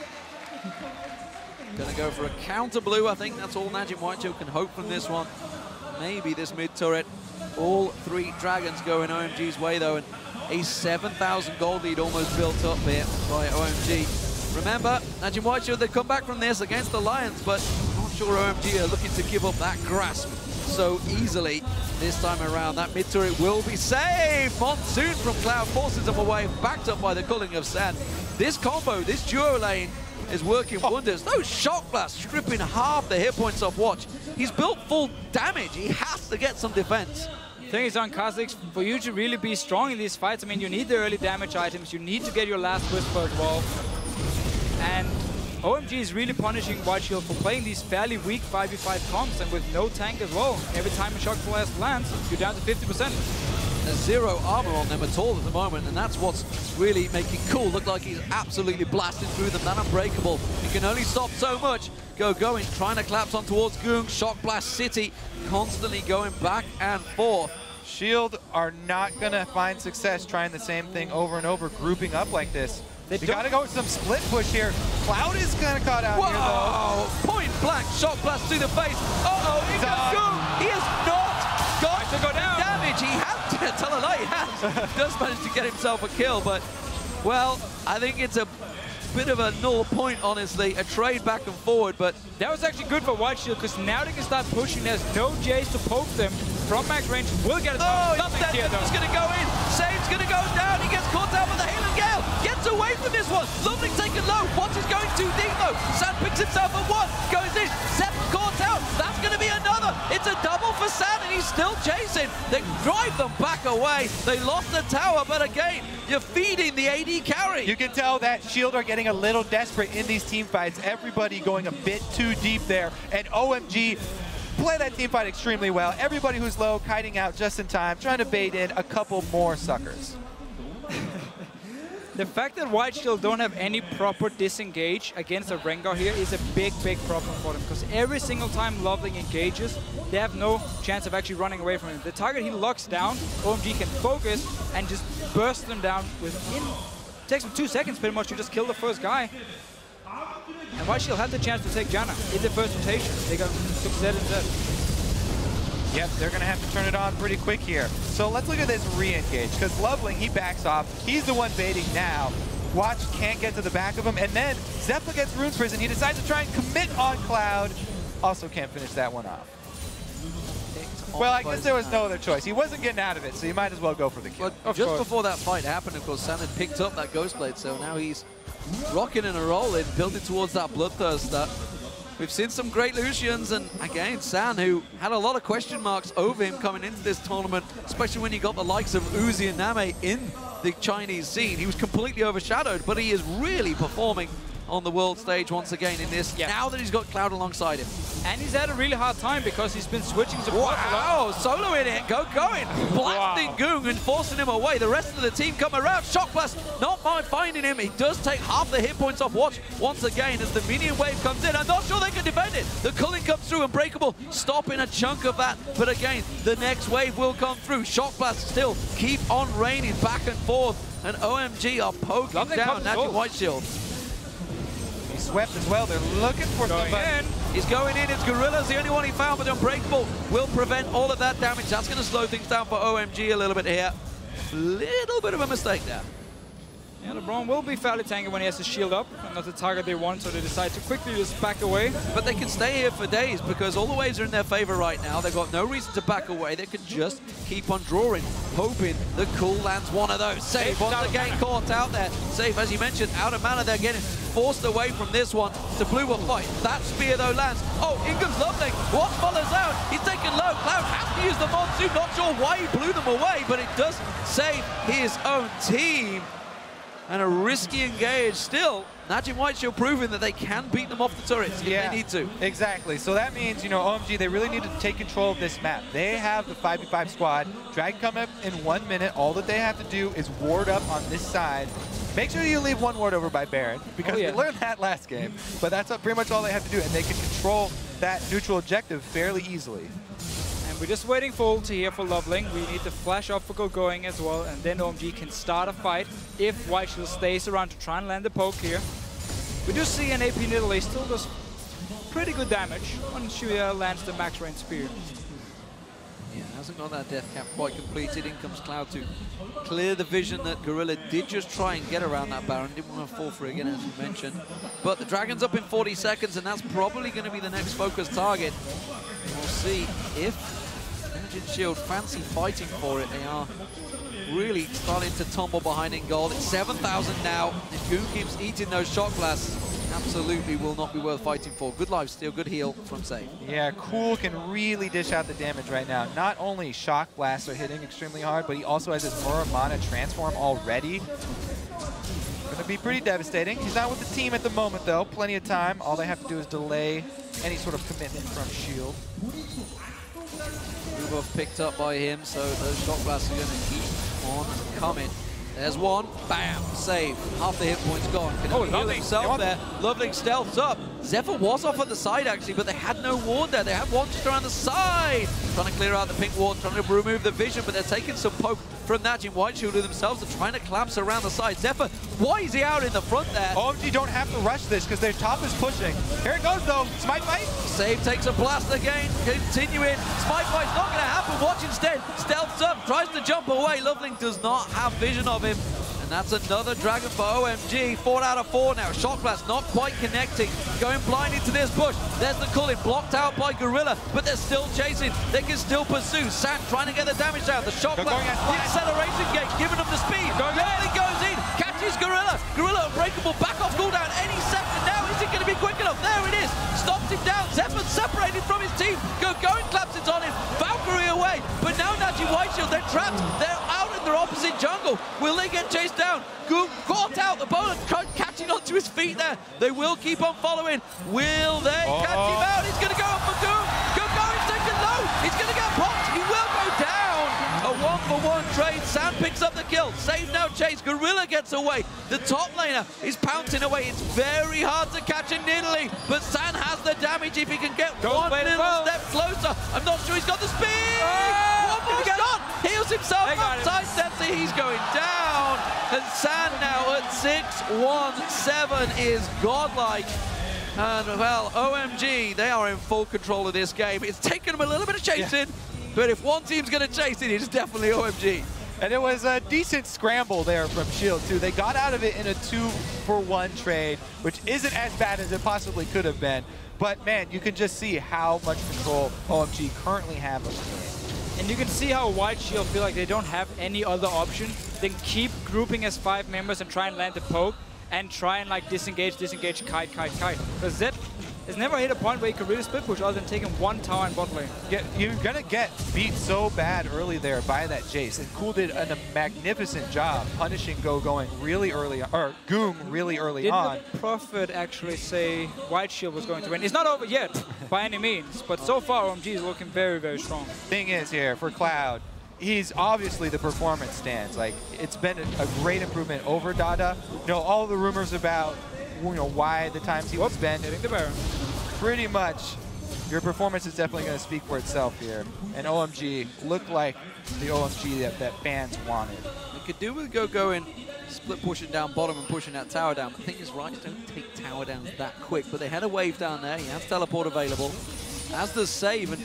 Gonna go for a counter blue. I think that's all NaJin White Shield can hope from this one. Maybe this mid turret. All 3 Dragons go in OMG's way though, and a 7,000 gold lead almost built up here by OMG. Remember, NaJin White Shield, they come back from this against the Lions, but I'm not sure OMG are looking to give up that grasp so easily this time around. That mid turret will be saved. Monsoon from Cloud forces them away, backed up by the culling of Sand. This combo, this duo lane, is working wonders. Those shock blasts stripping half the hit points off Watch. He's built full damage. He has to get some defense. The thing is on Kha'Zix, for you to really be strong in these fights, I mean, you need the early damage items. You need to get your last Whisper as well. And OMG is really punishing White Shield for playing these fairly weak 5v5 comps, and with no tank as well. Every time a shock blast lands, you're down to 50%. There's 0 armor on them at all at the moment, and that's what's really making Cool look like he's absolutely blasting through them. That Unbreakable, he can only stop so much. Going, trying to collapse on towards Goong. Shock Blast City, constantly going back and forth. Shield are not going to find success trying the same thing over and over, grouping up like this. They got to go with some split push here. Cloud is kind of caught out here, though. Point blank, Shock Blast through the face. Uh-oh, he goes Goong. He has not got to go down. Damage. He has, tell a lie, he has. Does manage to get himself a kill, but, well, I think it's a bit of a null point, honestly. A trade back and forward, but that was actually good for White Shield, because now they can start pushing. There's no Jays to poke them from max range. Will get it. Oh, instead he's going to go in. Save's going to go down. He gets caught out by the Hail and Gale. Gets away from this one. Lovely taken low. Watch is going too deep though. Sand picks himself at 1. Goes in. Zep caught out. That's going to be another. It's a double for Sand, and he's still chasing. They drive them back away. They lost the tower, but again, you're feeding the AD carry. You can tell that Shield are getting a little desperate in these team fights. Everybody going a bit too deep there, and OMG play that team fight extremely well. Everybody who's low, kiting out just in time, trying to bait in a couple more suckers. The fact that White Shield don't have any proper disengage against a Rengar here is a big problem for them, because every single time Loveling engages, they have no chance of actually running away from him. The target he locks down, OMG can focus and just burst them down within, it takes them 2 seconds pretty much to just kill the first guy. And White Shield had the chance to take Janna in the first rotation. They took Zed instead. Yep, they're going to have to turn it on pretty quick here. So let's look at this re-engage, because Loveling, he backs off. He's the one baiting now. Watch can't get to the back of him, and then Zephyr gets Rune's Prison. He decides to try and commit on Cloud. Also can't finish that one off. Well, I guess there was no other choice. He wasn't getting out of it, so you might as well go for the kill. Well, just before that fight happened, of course, Sand had picked up that Ghost Blade, so now he's rocking and rolling, building towards that Bloodthirst that we've seen some great Lucians, and again, Sand, who had a lot of question marks over him coming into this tournament, especially when you got the likes of Uzi and Name in the Chinese scene. He was completely overshadowed, but he is really performing on the world stage once again in this, now that he's got Cloud alongside him. And he's had a really hard time because he's been switching to Wow, solo in it, going, blasting Goong and forcing him away. The rest of the team come around. Shock Blast, not mind finding him. He does take half the hit points off Watch once again as the minion wave comes in. I'm not sure they can defend it. The culling comes through, Unbreakable stopping a chunk of that. But again, the next wave will come through. Shock Blast still keep on raining back and forth. And OMG are poking down NaJin White Shield. Swept as well. They're looking for somebody. He's going in. It's Gorilla's the only one he found, but Unbreakable will prevent all of that damage. That's going to slow things down for OMG a little bit here. Little bit of a mistake there. Yeah, LeBron will be fairly tanky when he has his shield up, and not the target they want, so they decide to quickly just back away. But they can stay here for days because all the waves are in their favor right now. They've got no reason to back away. They can just keep on drawing, hoping that Cool lands one of those. Safe once again caught out there. Safe, as you mentioned, out of mana. They're getting forced away from this one. The blue will fight. That spear, though, lands. Oh, in comes Loveling. What follows out? He's taken low. Cloud has to use the monsoon. Not sure why he blew them away, but it does save his own team. And a risky engage still. NaJin Whiteshield proving that they can beat them off the turrets if they need to. Exactly. So that means, you know, OMG, they really need to take control of this map. They have the 5v5 squad. Dragon come up in 1 minute. All that they have to do is ward up on this side. Make sure you leave one ward over by Baron, because we learned that last game. But that's pretty much all they have to do, and they can control that neutral objective fairly easily. We're just waiting for ult here for Loveling. We need to flash off for going as well, and then OMG can start a fight if Whiteshield stays around to try and land the poke here. We do see an AP Nidalee. He still does pretty good damage once she lands the max range spear. Yeah, hasn't got that death cap quite completed. In comes Cloud to clear the vision that Gorilla did just try and get around that Baron. Didn't want to fall for it again, as you mentioned. But the Dragon's up in 40 seconds, and that's probably going to be the next focus target. We'll see if NaJin Shield fancy fighting for it. They are really starting to tumble behind in gold. It's 7,000 now. If Goon keeps eating those shot blasts, absolutely will not be worth fighting for. Good life steal, good heal from Safe. Yeah, Cool can really dish out the damage right now. Not only shock blasts are hitting extremely hard, but he also has his Muramana transform already. Gonna be pretty devastating. He's not with the team at the moment though. Plenty of time. All they have to do is delay any sort of commitment from Shield. Buff picked up by him, so those shot blasts are going to keep on coming. There's one, bam, save. Half the hit points gone. Can he heal himself there? Loveling stealths up. Zephyr was off on the side actually, but they had no ward there. They had one just around the side. Trying to clear out the pink ward, trying to remove the vision, but they're taking some poke from NaJin Whiteshield who themselves are trying to collapse around the side. Zephyr, why is he out in the front there? OMG don't have to rush this because their top is pushing. Here it goes though, Smite Fight. Save takes a blast again, continuing. Smite Fight's not going to happen. Watch instead. Stealths up, tries to jump away. Loveling does not have vision of him. And that's another Dragon for OMG. 4 out of 4 now. Shock Blast not quite connecting. Going blind into this bush. There's the Culling blocked out by Gorilla, but they're still chasing. They can still pursue. Sand trying to get the damage down. The Shock Blast, the acceleration gate, giving them the speed. Barely goes in. Catches Gorilla. Gorilla unbreakable. Back off cooldown any second now. Is it going to be quick enough? There it is. Stops him down. Zephyr separated from his team. Going claps it on him. Valkyrie away. But now NaJin Whiteshield, they're trapped. They're out in their opposite jungle. Will they get chased down? Goon caught out. The bowler catching onto his feet there. They will keep on following. Will they catch him out? He's going to go up for Goon. Goon's taken low. He's going to get popped. He will go down. A 1-for-1 trade. Sand picks up the kill. Save now chase. Gorilla gets away. The top laner is pouncing away. It's very hard to catch a Nidalee, but Sand has the damage if he can get one little step closer. I'm not sure he's got the speed. One more shot. Heals himself up. Sidesteps it. He's going down. And Sand now at 6-1-7 is godlike. And, well, OMG, they are in full control of this game. It's taken them a little bit of chasing, but if one team's going to chase it, it's definitely OMG. And it was a decent scramble there from Shield, too. They got out of it in a 2-for-1 trade, which isn't as bad as it possibly could have been. But, man, you can just see how much control OMG currently have of the game. And you can see how Whiteshield feel like they don't have any other option than keep grouping as 5 members and try and land the poke and try and like disengage, kite. Because Zep has never hit a point where he could really split push other than taking one tower in bot lane. Yeah, you're gonna get beat so bad early there by that Jace. And Cool did a magnificent job punishing going really early, or Goom really early on. Didn't the Prophet actually say Whiteshield was going to win? It's not over yet, by any means, but so far OMG is looking very, very strong. Thing is here, for Cloud, he's obviously the performance stands. Like, it's been a great improvement over Dada. You know, all the rumors about, you know, why the times he was spent. Hitting the Baron. Pretty much, your performance is definitely going to speak for itself here. And OMG looked like the OMG that fans wanted. They could do with going split pushing down bottom and pushing that tower down. The thing is, Rice don't take tower downs that quick, but they had a wave down there. He has teleport available, as does Save. And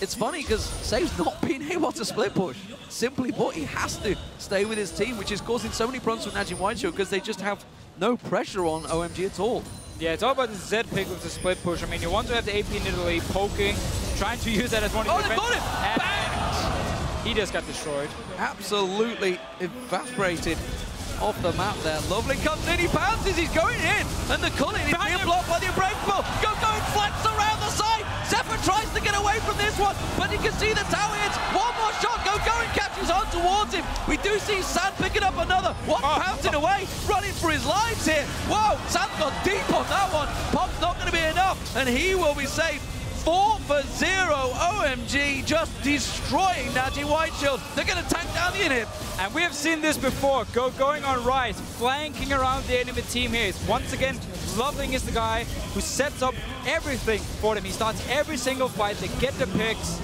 it's funny because Save's not been He wants a split push. Simply put, he has to stay with his team, which is causing so many problems with NaJin Whiteshield because they just have no pressure on OMG at all. Yeah, it's all about the Z pick with the split push. I mean, you want to have the AP in Italy poking, trying to use that as one of the they got him! And he just got destroyed. Absolutely evaporated off the map there. Lovely comes in, he bounces, he's going in, and the Cullen is being blocked by the Unbreakable. Go and flex around the side. Zephyr tries to get away from this one, but you can see the tower hits. One more shot, Go and catches on towards him. We do see Sand picking up another. One pouncing away, running for his lives here. Whoa, Sand's got deep on that one. Pop's not going to be enough, and he will be safe. 4 for 0, OMG just destroying NaJin Whiteshield. They're going to tank down the inhib. And we have seen this before, going on Rise, flanking around the enemy team here. Once again, Loveling is the guy who sets up everything for them. He starts every single fight, they get the picks,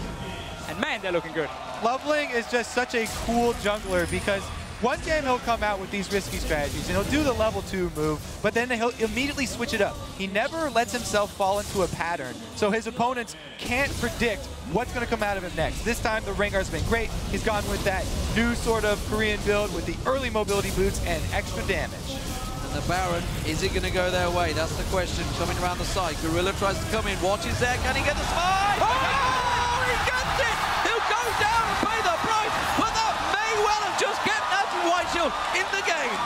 and man, they're looking good. Loveling is just such a cool jungler because one game he'll come out with these risky strategies and he'll do the level 2 move, but then he'll immediately switch it up. He never lets himself fall into a pattern, so his opponents can't predict what's going to come out of him next. This time the Rengar's been great. He's gone with that new sort of Korean build with the early mobility boots and extra damage. And the Baron, is it going to go their way? That's the question. Coming around the side, Gorilla tries to come in. Watch is there, can he get the smite? Oh, he gets it! He'll go down and pay the price, but that may well have just kept NaJin Whiteshield in the game.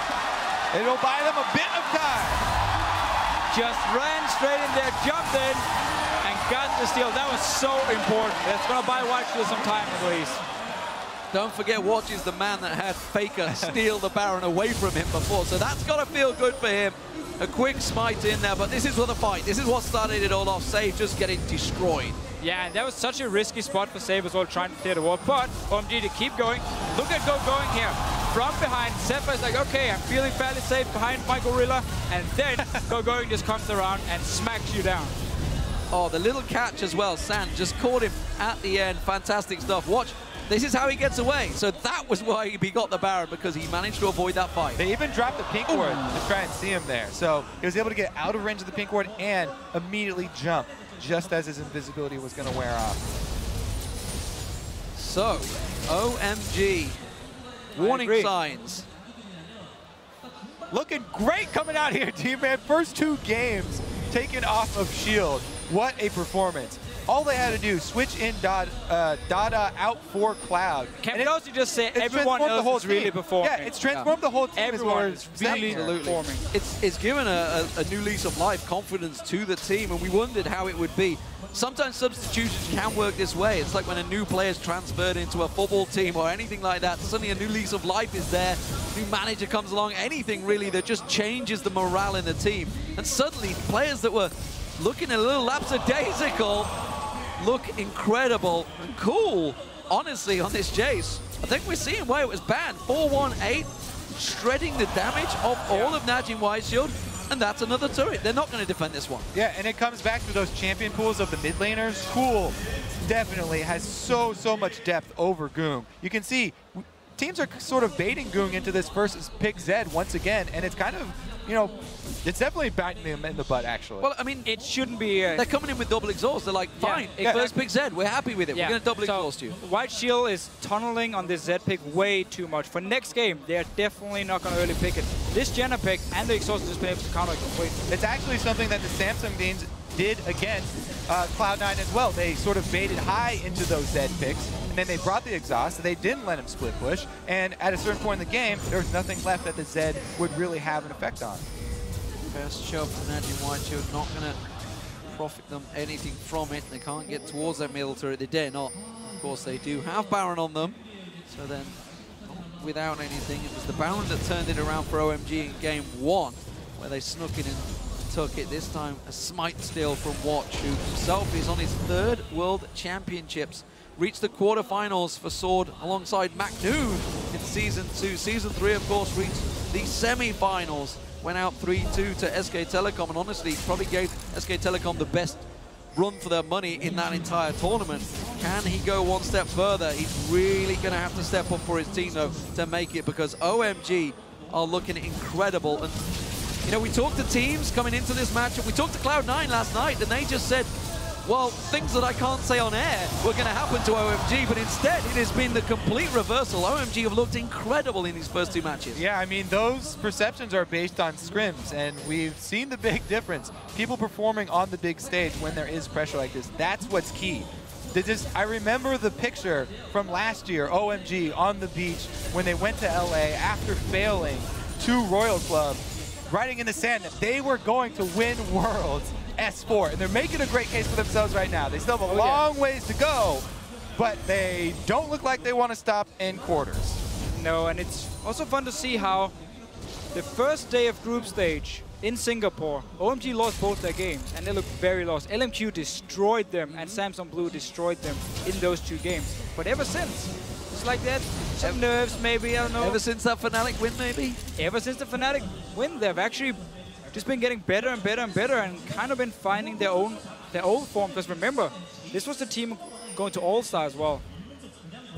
It'll buy them a bit of time. Just ran straight in there, jumped in, and got the steal. That was so important. That's going to buy Whiteshield some time at least. Don't forget, Watch is the man that had Faker steal the Baron away from him before, so that's got to feel good for him. A quick smite in there, but this is for the fight. This is what started it all off. Save just getting destroyed. Yeah, and that was such a risky spot for Save as well, trying to clear the wall. But OMG to keep going. Look at Go going here. From behind, Zephyr's like, okay, I'm feeling fairly safe behind my Gorilla. And then Go going just comes around and smacks you down. Oh, the little catch as well. Sand just caught him at the end. Fantastic stuff. Watch. This is how he gets away. So that was why he got the Baron, because he managed to avoid that fight. They even dropped the pink ward to try and see him there. So he was able to get out of range of the pink ward and immediately jump just as his invisibility was going to wear off. So, OMG. Warning signs. Looking great coming out here, team man. First 2 games taken off of Shield. What a performance. All they had to do, switch in Dada out for Cloud. Can we also just say everyone else is really performing? Yeah, it's transformed the whole team. Everyone is really performing. It's given a new lease of life, confidence to the team, and we wondered how it would be. Sometimes substitutions can work this way. It's like when a new player is transferred into a football team or anything like that. Suddenly a new lease of life is there. New manager comes along. Anything really that just changes the morale in the team. And suddenly players that were looking a little lapsadaisical look incredible and cool, honestly, on this Jace. I think we're seeing why it was banned. 418, shredding the damage of all of NaJin Whiteshield, and that's another turret. They're not going to defend this one. Yeah, and it comes back to those champion pools of the mid laners. Cool definitely has so much depth over Goong. You can see teams are sort of baiting Goong into this versus pick Zed once again, and it's kind of, you know, it's definitely biting them in the butt, actually. Well, I mean, it shouldn't be... they're coming in with double exhaust. They're like, fine, first pick Zed, we're happy with it. We're going to double exhaust you. Whiteshield is tunneling on this Zed pick way too much. For next game, they're definitely not going to early pick it. This Jenna pick and the exhaust has just been able to counter it completely. It's actually something that the Samsung Beans did against Cloud9 as well. They sort of baited high into those Zed picks, and then they brought the exhaust, so they didn't let him split push, and at a certain point in the game, there was nothing left that the Zed would really have an effect on. First shove from NaJin Whiteshield, not going to profit them anything from it. They can't get towards that middle turret. They dare not. Of course, they do have Baron on them, so then without anything. It was the Baron that turned it around for OMG in game 1, where they snuck in and took it. This time, a smite steal from Watch, who himself is on his 3rd World Championships. Reached the quarterfinals for Sword alongside McNoon in Season 2. Season 3, of course, reached the semi-finals. Went out 3-2 to SK Telecom, and honestly, probably gave SK Telecom the best run for their money in that entire tournament. Can he go one step further? He's really going to have to step up for his team, though, to make it, because OMG are looking incredible. And, you know, we talked to teams coming into this matchup. We talked to Cloud9 last night, and they just said, well, things that I can't say on air were going to happen to OMG, but instead it has been the complete reversal. OMG have looked incredible in these first 2 matches. Yeah, I mean, those perceptions are based on scrims, and we've seen the big difference. People performing on the big stage when there is pressure like this, that's what's key. I remember the picture from last year, OMG on the beach when they went to LA after failing 2 Royal Club, writing in the sand that they were going to win Worlds S4, and they're making a great case for themselves right now. They still have a long ways to go, but they don't look like they want to stop in quarters. No, and it's also fun to see how the first day of group stage in Singapore, OMG lost both their games, and they looked very lost. LMQ destroyed them, and Samsung Blue destroyed them in those 2 games. But ever since, it's like that, some nerves maybe, I don't know. Ever since that Fnatic win, maybe? Ever since the Fnatic win, they've actually just been getting better and better and better, and kind of been finding their old form. Because remember, this was the team going to All-Star as well.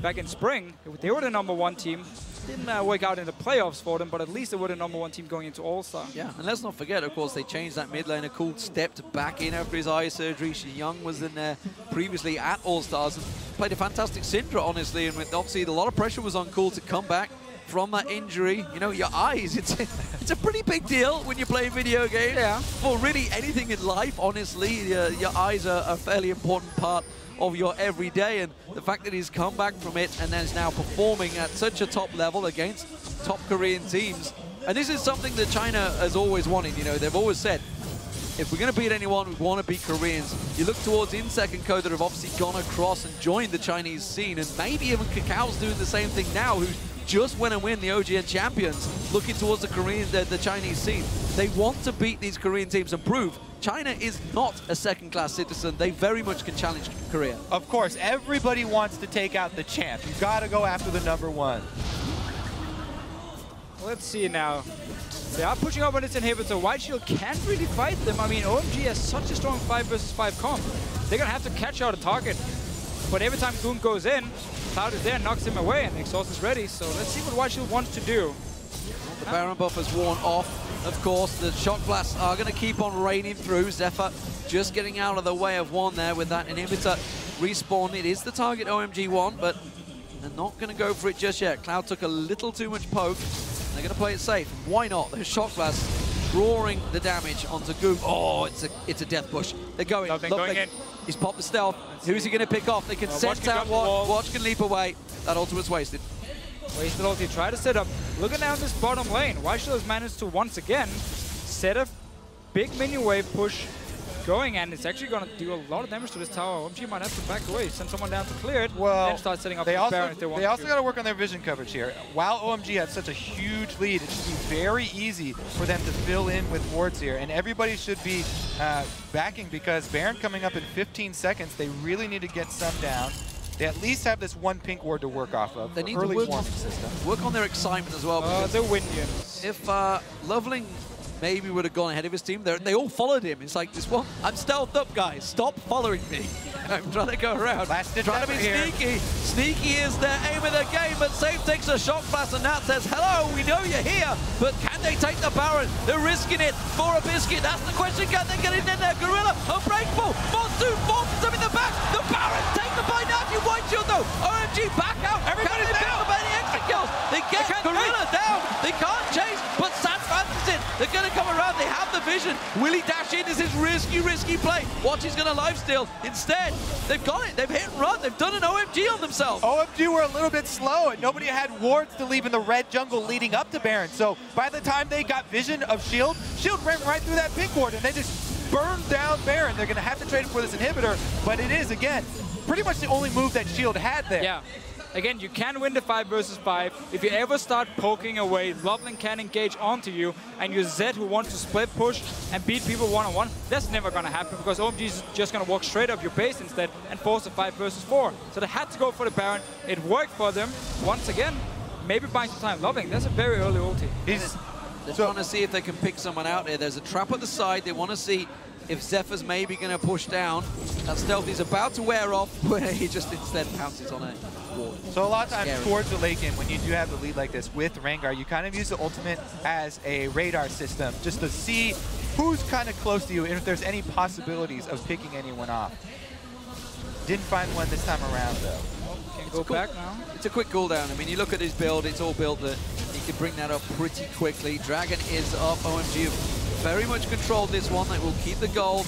Back in spring, they were the #1 team. Didn't work out in the playoffs for them, but at least they were the #1 team going into All-Star. Yeah, and let's not forget, of course, they changed that mid laner. Cool stepped back in after his eye surgery. Shi Young was in there previously at All-Stars and played a fantastic Syndra, honestly. And obviously, a lot of pressure was on Cool to come back from that injury. You know, your eyes, it's a pretty big deal when you play video games. Yeah. For really anything in life, honestly, your eyes are a fairly important part of your everyday, and the fact that he's come back from it and then is now performing at such a top level against top Korean teams. And this is something that China has always wanted. You know, they've always said, if we're going to beat anyone, we want to beat Koreans. You look towards INSEC and Co that have obviously gone across and joined the Chinese scene, and maybe even Kakao's doing the same thing now, who just went and win the OGN champions, looking towards the Chinese scene. They want to beat these Korean teams and prove China is not a second-class citizen. They very much can challenge Korea. Of course, everybody wants to take out the champ. You got to go after the #1. Let's see now. They are pushing up on this inhibitor. White Shield can't really fight them. I mean, OMG has such a strong 5 versus 5 comp. They're going to have to catch out a target. But every time Goon goes in, Cloud is there, knocks him away, and the Exhaust is ready. So let's see what White Shield wants to do. The Baron buff has worn off. Of course, the Shock Blasts are going to keep on raining through. Zephyr just getting out of the way of one there with that inhibitor respawn. It is the target OMG1, but they're not going to go for it just yet. Cloud took a little too much poke. They're going to play it safe. Why not? Those Shock Blasts drawing the damage onto Goom. Oh, it's a death push. They're going. Look, going in. He's popped the stealth. Who's he going to pick off? They can sense out Watch. Watch can leap away. That ultimate's wasted. Wasted ulti, try to set up. Looking down this bottom lane, White Shield has managed to once again set a big minion wave push going, and it's actually going to do a lot of damage to this tower. OMG might have to back away, send someone down to clear it, then start setting up the Baron if they want to. They also got to work on their vision coverage here. While OMG has such a huge lead, it should be very easy for them to fill in with wards here, and everybody should be backing, because Baron coming up in 15 seconds, they really need to get some down. They at least have this 1 pink ward to work off of. They need early to warming system. work on their excitement as well. The Windians. If Loveling maybe would have gone ahead of his team, they all followed him. It's like, this one, I'm stealthed up, guys. Stop following me. I'm trying to go around. Trying to be sneaky. Sneaky is their aim of the game, but Safe takes a Shock Blast, and Nat says, hello, we know you're here, but can they take the Baron? They're risking it for a biscuit. That's the question. Can they get it in there? Gorilla, unbreakable. Monsoon forces them in the back. The Baron taken by NaJin. White Shield, though. OMG back out. Everybody's down. Any extra kills? They get Gorilla down. They can't chase, but San Francis in. They're going to come around. They have the vision. Will he dash in? This is risky play. Watch, he's going to lifesteal. Instead, they've got it. They've hit and run. They've done an OMG on themselves. OMG were a little bit slow, and nobody had wards to leave in the red jungle leading up to Baron. So by the time they got vision of Shield, Shield ran right through that pink ward, and they just burned down Baron. They're going to have to trade for this inhibitor, but it is, again, pretty much the only move that Shield had there. Yeah. Again, you can win the 5 versus 5. If you ever start poking away, Loveling can engage onto you, and your Zed who wants to split push and beat people one-on-one, that's never going to happen, because OMG is just going to walk straight up your base instead and force a 5 versus 4. So they had to go for the Baron. It worked for them. Once again, maybe buying some time. Loveling, that's a very early ulti. They're trying to see if they can pick someone out there. There's a trap at the side. They want to see if Zephyr's maybe going to push down. That stealth is about to wear off, where he just instead pounces on a ward. So a lot of times towards the late game, when you do have the lead like this with Rengar, you kind of use the ultimate as a radar system just to see who's kind of close to you and if there's any possibilities of picking anyone off. Didn't find one this time around, though. Can go back now. It's a quick cooldown. I mean, you look at his build, it's all built that he can bring that up pretty quickly. Dragon is up. OMG have very much controlled this one. They will keep the gold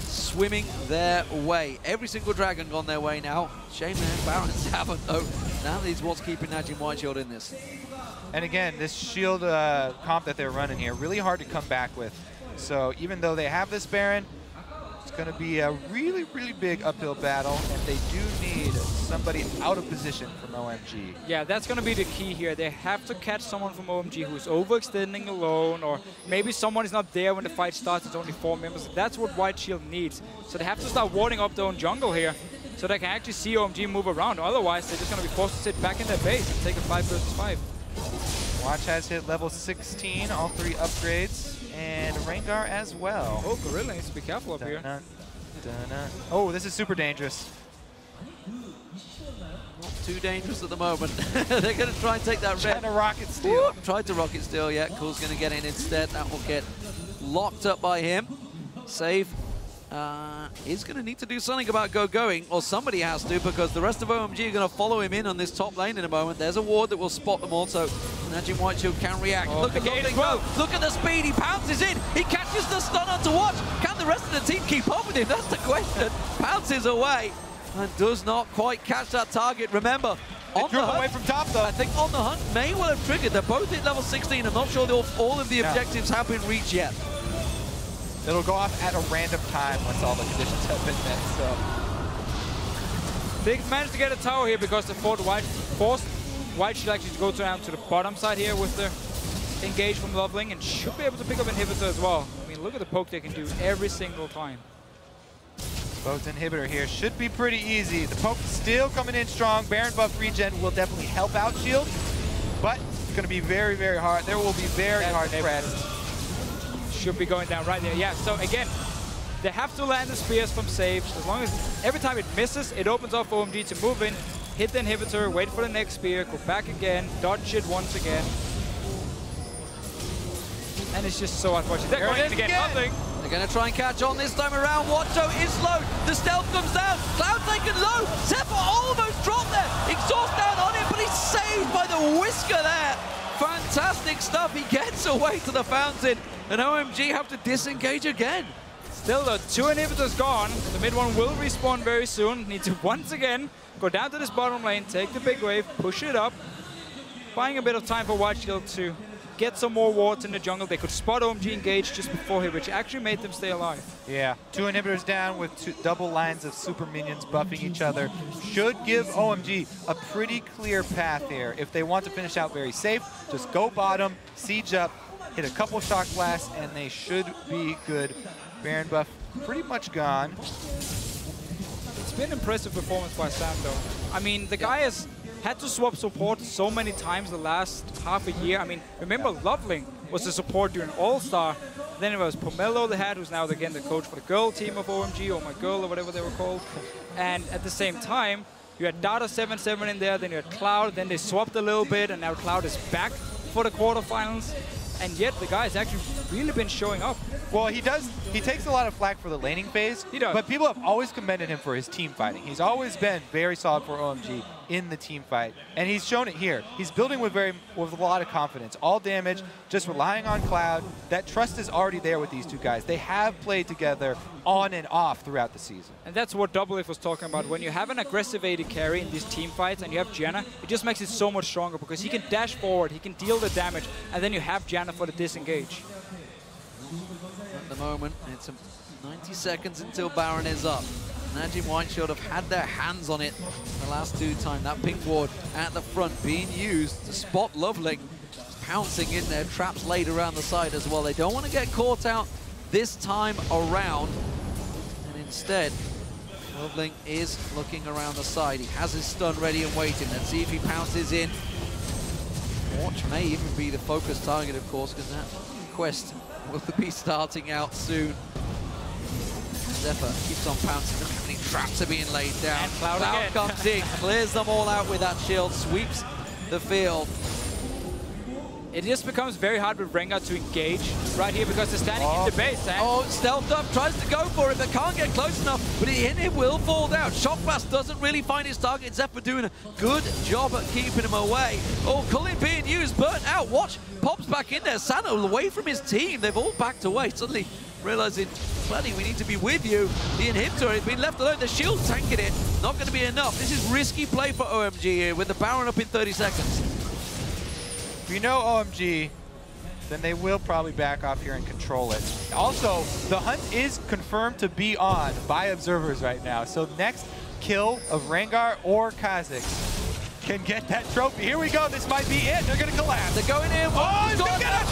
swimming their way. Every single Dragon gone their way now. Shame their Barons haven't, though. That is what's keeping NaJin White Shield in this. And again, this shield comp that they're running here, really hard to come back with. So even though they have this Baron, it's going to be a really, really big uphill battle, and they do need somebody out of position from OMG. Yeah, that's going to be the key here. They have to catch someone from OMG who's overextending alone, or maybe someone is not there when the fight starts. It's only 4 members. That's what White Shield needs. So they have to start warding up their own jungle here, so they can actually see OMG move around. Otherwise, they're just going to be forced to sit back in their base and take a 5 versus 5. Watch has hit level 16, all 3 upgrades, and Rengar as well. Oh, Gorilla needs to be careful up here. Oh, this is super dangerous. Not too dangerous at the moment. They're going to try and take that Trying red. to rocket steal. Tried to rocket steal, yeah. Cool's going to get in instead. That will get locked up by him. Save is going to need to do something about going, or somebody has to, because the rest of OMG are going to follow him in on this top lane in a moment. There's a ward that will spot them all, so NaJin White Shield can react. Oh, Look at Loveling go. Look at the speed. He pounces in. He catches the stun on to watch. Can the rest of the team keep up with him? That's the question. Pounces away and does not quite catch that target. Remember, They drew him away from top, though. I think on the hunt may well have triggered. They're both at level 16. I'm not sure all of the objectives have been reached yet. It'll go off at a random time once all the conditions have been met, so. They managed to get a tower here because they forced White Shield actually to go down to the bottom side here with the engage from Loveling, and should be able to pick up inhibitor as well. I mean, look at the poke they can do every single time. Both inhibitor here should be pretty easy. The poke still coming in strong. Baron buff regen will definitely help out Shield, but it's going to be very, very hard. There will be very hard threats. Should be going down right there. Yeah, so again, they have to land the spears from Save. As long as every time it misses, it opens up for OMG to move in, hit the inhibitor, wait for the next spear, go back again, dodge it once again. And it's just so unfortunate. They're going to get nothing. They're going to try and catch on this time around. Watcho is low. The stealth comes down. Cloud taken low. Zephyr almost dropped there. Exhaust down on it, but he's saved by the whisker there. Fantastic stuff. He gets away to the fountain, and OMG have to disengage again. Still, the 2 inhibitors gone. The mid one will respawn very soon. Need to once again go down to this bottom lane, take the big wave, push it up. Buying a bit of time for White Shield to get some more wards in the jungle. They could spot OMG engage just before here, which actually made them stay alive. Yeah, 2 inhibitors down with double lines of super minions buffing each other. Should give OMG a pretty clear path here. If they want to finish out very safe, just go bottom, siege up, hit a couple shock blasts, and they should be good. Baron buff pretty much gone. It's been impressive performance by Sam, though. I mean, the guy has had to swap support so many times the last half a year. I mean, remember Loveling was the support during All-Star. Then it was Pomelo they had, who's now again the coach for the girl team of OMG, or My Girl, or whatever they were called. And at the same time, you had Data 7-7 in there, then you had Cloud, then they swapped a little bit, and now Cloud is back for the quarterfinals. And yet the guy has actually really been showing up. Well, he takes a lot of flack for the laning phase, He does. but people have always commended him for his team fighting. He's always been very solid for OMG in the team fight, and he's shown it here. He's building with a lot of confidence. All damage, just relying on Cloud. That trust is already there with these 2 guys. They have played together on and off throughout the season. And that's what Doublelift was talking about. When you have an aggressive AD carry in these team fights and you have Janna, it just makes it so much stronger because he can dash forward, he can deal the damage, and then you have Janna for the disengage. At the moment, it's 90 seconds until Baron is up. NaJin White Shield have had their hands on it the last 2 times. That pink ward at the front being used to spot Loveling, pouncing in there, traps laid around the side as well. They don't want to get caught out this time around, and instead, Loveling is looking around the side. He has his stun ready and waiting. Let's see if he pounces in. Watch may even be the focus target, of course, because that quest will be starting out soon. Zephyr keeps on pouncing. Look how many traps are being laid down. And Cloud comes in, clears them all out with that shield, sweeps the field. it just becomes very hard with Rengar to engage right here because they're standing in the base. And Stealthed up, tries to go for it, but can't get close enough. But it will fall down. Shock Blast doesn't really find his target. Zephyr doing a good job at keeping him away. Oh, Cullen being used, burnt out. Watch, pops back in there. Santa away from his team. They've all backed away. Suddenly realizing, buddy, we need to be with you. The inhibitor has been left alone. The shield tanking it. Not going to be enough. This is risky play for OMG here with the Baron up in 30 seconds. If you know OMG, then they will probably back off here and control it. Also, the hunt is confirmed to be on by observers right now. So next kill of Rengar or Kha'Zix can get that trophy. Here we go. This might be it. They're going to collapse. They're going in. Oh, he's got get it!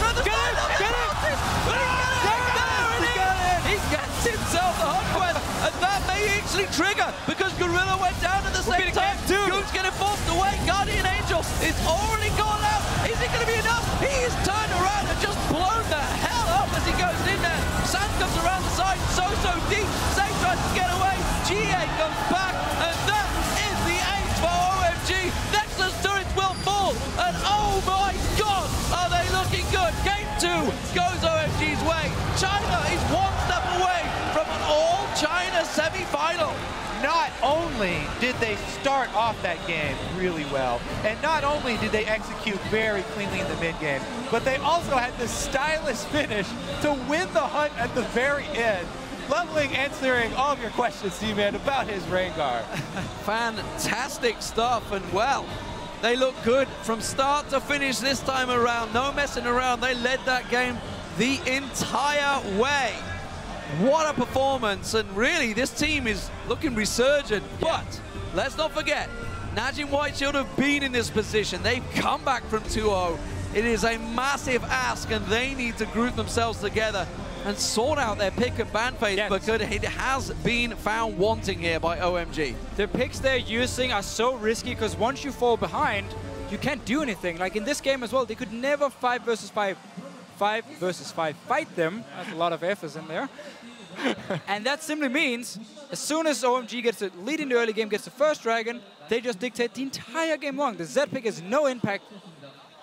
He gets himself the hunt quest, and that may actually trigger because Gorilla went down at the same time. Goon's getting forced away. Guardian Angel is already gone out. Is it going to be enough? He's turned around and just blown the hell up as he goes in there. Sand comes around the side, so deep. Zay tries to get away. GA comes back, and that is the ace for OMG. Nexus turrets will fall, and oh my god, are they looking good. Game 2 goes OMG's way. China is one step away from an all-China semi-final. Not only did they start off that game really well, and not only did they execute very cleanly in the mid-game, but they also had the stylish finish to win the hunt at the very end. Leveling answering all of your questions, C-Man, about his Rengar. Fantastic stuff, and well, they look good from start to finish this time around. No messing around. They led that game the entire way. What a performance, and really this team is looking resurgent. But let's not forget, NaJin White Shield have been in this position. They've come back from 2-0. It is a massive ask, and they need to group themselves together and sort out their pick and ban phase because it has been found wanting here by OMG. The picks they're using are so risky because once you fall behind, you can't do anything. Like in this game as well, they could never 5 versus 5 fight them. That's a lot of F's in there. And that simply means as soon as OMG gets a lead in the early game, gets the first dragon, they just dictate the entire game long. The Z pick has no impact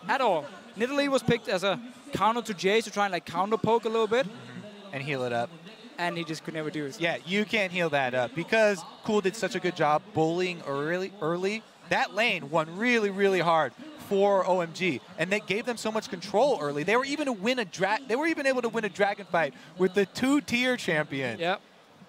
at all. Nidalee was picked as a counter to Jace to try and like counter poke a little bit. And heal it up. And he just could never do it. Yeah, you can't heal that up because Cool did such a good job bullying early. That lane won really hard for OMG, and they gave them so much control early. They were even able to win a dragon fight with the 2-tier champion. Yep.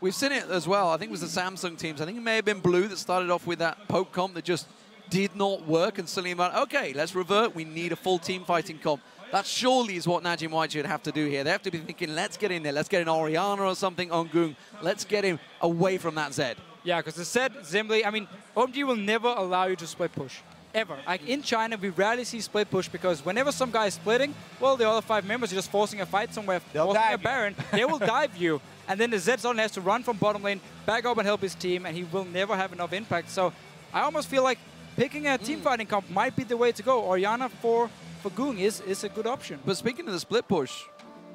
We've seen it as well. I think it was the Samsung teams. I think it may have been Blue that started off with that poke comp that just did not work, and suddenly about, okay, let's revert. We need a full team fighting comp. That surely is what NaJin White should have to do here. They have to be thinking, let's get in there. Let's get an Orianna or something on Goong. Let's get him away from that Zed. Yeah, because the Zed simply, I mean, OMG will never allow you to split push. Ever. Like in China, we rarely see split push because whenever some guy is splitting, well, the other 5 members are just forcing a fight somewhere, forcing a Baron, they will dive you. And then the Zed suddenly has to run from bottom lane, back up and help his team, and he will never have enough impact. So I almost feel like picking a team fighting comp might be the way to go. Orianna for Goong is a good option. But speaking of the split push,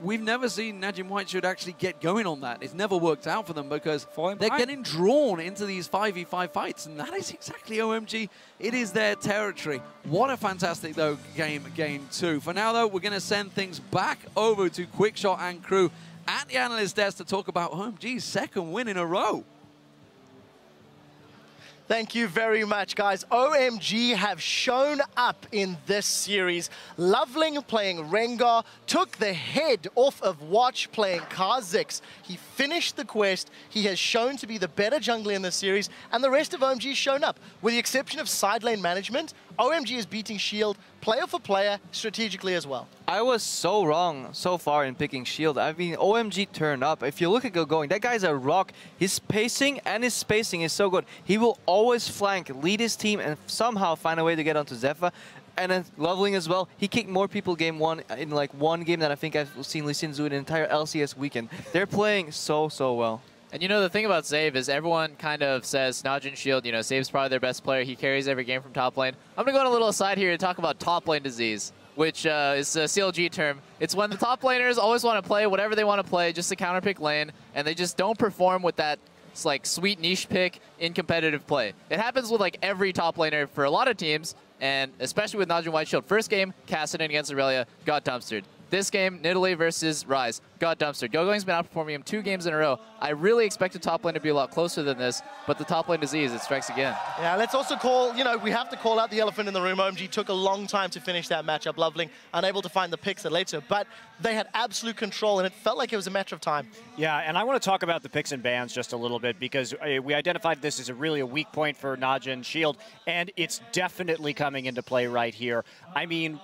we've never seen NaJin White should actually get going on that. It's never worked out for them because they're getting drawn into these 5v5 fights, and that is exactly OMG. It is their territory. What a fantastic, though, game 2. For now, though, we're going to send things back over to Quickshot and crew at the analyst desk to talk about OMG's 2nd win in a row. Thank you very much, guys. OMG have shown up in this series. Loveling playing Rengar took the head off of Watch playing Kha'Zix. He finished the quest. He has shown to be the better jungler in this series, and the rest of OMG has shown up. With the exception of side lane management, OMG is beating Shield player for player strategically as well. I was so wrong so far in picking Shield. I mean, OMG turned up. If you look at going, that guy's a rock. His pacing and his spacing is so good. He will always flank, lead his team, and somehow find a way to get onto Zephyr. And then Loveling as well. He kicked more people game 1 in like 1 game than I think I've seen Lee Sin do in an entire LCS weekend. They're playing so well. And you know, the thing about Zave is everyone kind of says NaJin Shield, you know, Zave's probably their best player. He carries every game from top lane. I'm going to go on a little aside here and talk about top lane disease, which is a CLG term. It's when the top laners always want to play whatever they want to play just to counterpick lane, and they just don't perform with that like sweet niche pick in competitive play. It happens with like every top laner for a lot of teams, and especially with NaJin White Shield. First game, Cassidy against Aurelia, got dumpstered. This game, Nidalee versus Rise, got dumpstered. GoGoing's been outperforming him 2 games in a row. I really expected top lane to be a lot closer than this, but the top lane disease, it strikes again. Yeah, let's also call, we have to call out the elephant in the room. OMG took a long time to finish that matchup. Loveling unable to find the picks at later, but they had absolute control, and it felt like it was a matter of time. Yeah, and I want to talk about the picks and bans just a little bit, because we identified this as really a weak point for NaJin Shield, and it's definitely coming into play right here. I mean,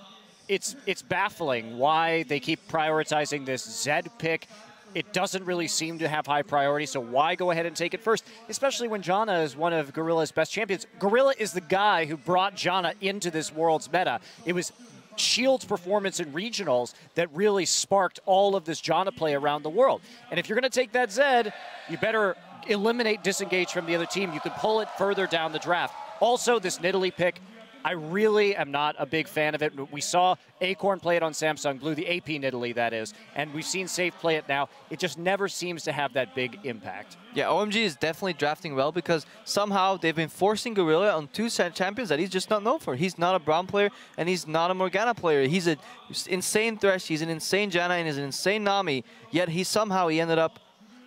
it's baffling why they keep prioritizing this Zed pick. It doesn't really seem to have high priority, so why go ahead and take it first? Especially when Janna is one of Gorilla's best champions. Gorilla is the guy who brought Janna into this world's meta. It was Shield's performance in regionals that really sparked all of this Janna play around the world. And if you're going to take that Zed, you better eliminate disengage from the other team. You can pull it further down the draft. Also, this Nidalee pick, I really am not a big fan of it. We saw Acorn play it on Samsung Blue, the AP Nidalee, that is, and we've seen Safe play it now. It just never seems to have that big impact. Yeah, OMG is definitely drafting well because somehow they've been forcing Gorilla on 2 champions that he's just not known for. He's not a Braum player, and he's not a Morgana player. He's an insane Thresh, he's an insane Janna, and he's an insane Nami, yet he ended up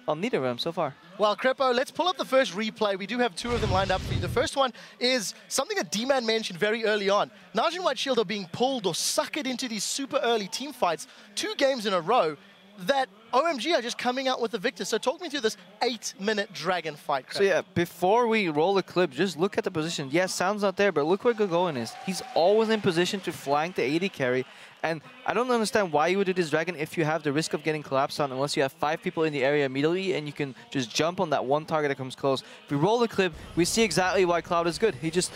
on neither of them so far. Well, Crepo, let's pull up the first replay. We do have 2 of them lined up for you. The first one is something that D-Man mentioned very early on. NaJin White Shield are being pulled or suckered into these super early team fights 2 games in a row that OMG are just coming out with the victor. So talk me through this 8-minute dragon fight, Crepo. So yeah, before we roll the clip, just look at the position. Yes, Sound's not there, but look where GoGoing is. He's always in position to flank the AD carry. And I don't understand why you would do this dragon if you have the risk of getting collapsed on, unless you have 5 people in the area immediately and you can just jump on that one target that comes close. If we roll the clip, we see exactly why Cloud is good. He just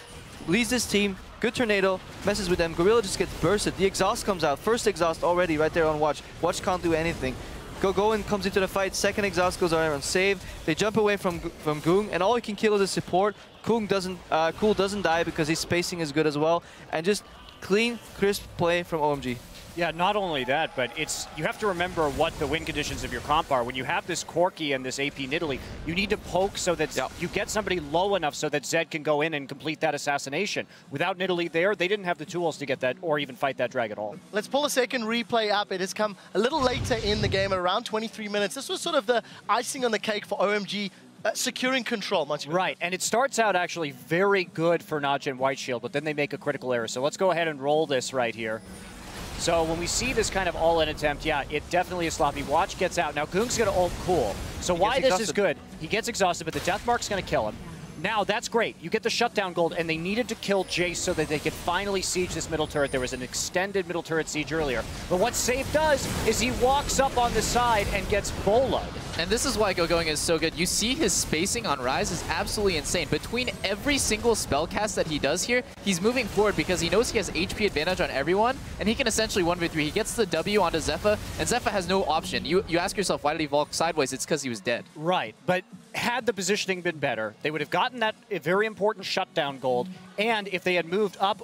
leads this team, good tornado, messes with them. Gorilla just gets bursted. The exhaust comes out. First exhaust already right there on Watch. Watch can't do anything. GoGoing comes into the fight, second exhaust goes on save. They jump away from Goong, and all he can kill is his support. Cool doesn't die because his spacing is good as well. And just clean, crisp play from OMG. Yeah, not only that, but you have to remember what the win conditions of your comp are. When you have this Corki and this AP Nidalee, you need to poke so that you get somebody low enough so that Zed can go in and complete that assassination. Without Nidalee there, they didn't have the tools to get that or even fight that drag at all. Let's pull a second replay up. It has come a little later in the game, at around 23 minutes. This was sort of the icing on the cake for OMG. Securing control much better. Right, and it starts out actually very good for NaJin White Shield, but then they make a critical error. So let's go ahead and roll this right here. So when we see this kind of all-in attempt, yeah, it definitely is sloppy. Watch gets out. Now Goong's going to ult cool. So why this is good, he gets exhausted, but the Deathmark's going to kill him. Now, that's great. You get the shutdown gold, and they needed to kill Jace so that they could finally siege this middle turret. There was an extended middle turret siege earlier. But what Safe does is he walks up on the side and gets boloed. And this is why GoGoing is so good. You see his spacing on Rise is absolutely insane. Between every single spell cast that he does here, he's moving forward because he knows he has HP advantage on everyone, and he can essentially 1v3. He gets the W onto Zephyr, and Zephyr has no option. You ask yourself, why did he vault sideways? It's because he was dead. Right, but had the positioning been better, they would have gotten that very important shutdown gold, and if they had moved up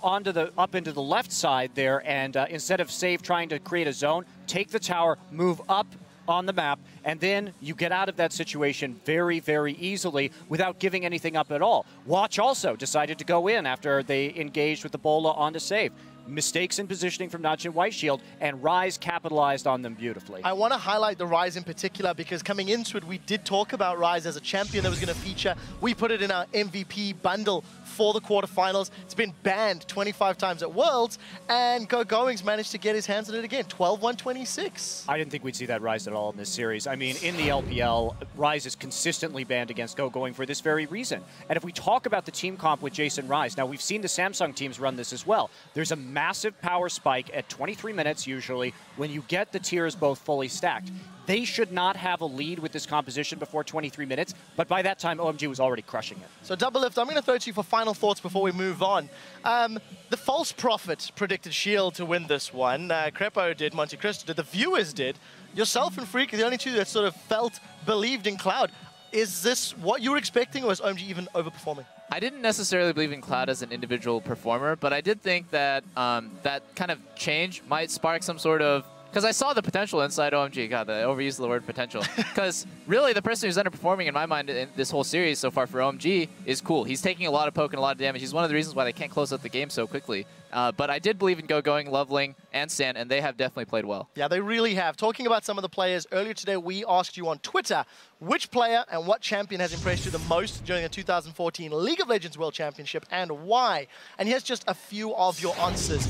into the left side there, and instead of Save trying to create a zone, take the tower, move up on the map, and then you get out of that situation very, very easily without giving anything up at all. Watch also decided to go in after they engaged with the Bola onto Save. Mistakes in positioning from NaJin White Shield, and Rise capitalized on them beautifully. I want to highlight the Rise in particular because coming into it, we did talk about Rise as a champion that was going to feature. We put it in our MVP bundle for the quarterfinals. It's been banned 25 times at Worlds, and GoGoing's managed to get his hands on it again, 12-1-26. I didn't think we'd see that Rise at all in this series. I mean, in the LPL, Rise is consistently banned against GoGoing for this very reason. And if we talk about the team comp with Jason Rise, now we've seen the Samsung teams run this as well. There's a massive power spike at 23 minutes usually when you get the tiers both fully stacked. They should not have a lead with this composition before 23 minutes, but by that time, OMG was already crushing it. So Double Lift, I'm going to throw it to you for final thoughts before we move on. The False Prophet predicted Shield to win this one. Crepo did, Monte Cristo did, the viewers did. Yourself and Freak are the only two that sort of believed in Cloud. Is this what you were expecting, or is OMG even overperforming? I didn't necessarily believe in Cloud as an individual performer, but I did think that that kind of change might spark some sort of because I saw the potential inside OMG. God, I overused the word potential. Because really, the person who's underperforming in my mind in this whole series so far for OMG is Cool. He's taking a lot of poke and a lot of damage. He's one of the reasons why they can't close out the game so quickly. But I did believe in Going, Loveling, and Stan, and they have definitely played well. Yeah, they really have. Talking about some of the players, earlier today we asked you on Twitter which player and what champion has impressed you the most during the 2014 League of Legends World Championship and why. And here's just a few of your answers.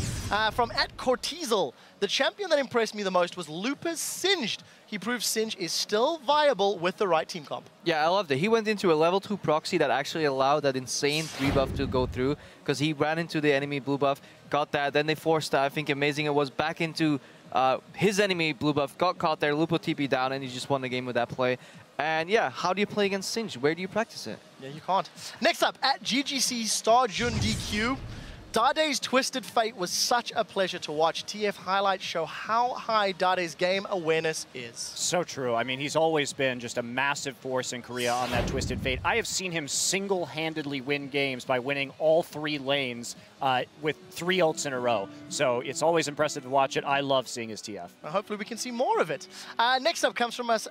From @Cortizel, the champion that impressed me the most was Lupus Singed. He proves Singe is still viable with the right team comp. Yeah, I loved it. He went into a level 2 proxy that actually allowed that insane 3 buff to go through because he ran into the enemy blue buff, got that, then they forced, I think amazing it was, back into his enemy blue buff, got caught there, Lupo TP down, and he just won the game with that play. And yeah, how do you play against Singe? Where do you practice it? Yeah, you can't. Next up, @GGC Star Jun DQ. Dade's Twisted Fate was such a pleasure to watch. TF highlights show how high Dade's game awareness is. So true. I mean, he's always been just a massive force in Korea on that Twisted Fate. I have seen him single-handedly win games by winning all 3 lanes with 3 ults in a row. So it's always impressive to watch it. I love seeing his TF. Well, hopefully we can see more of it. Next up comes from us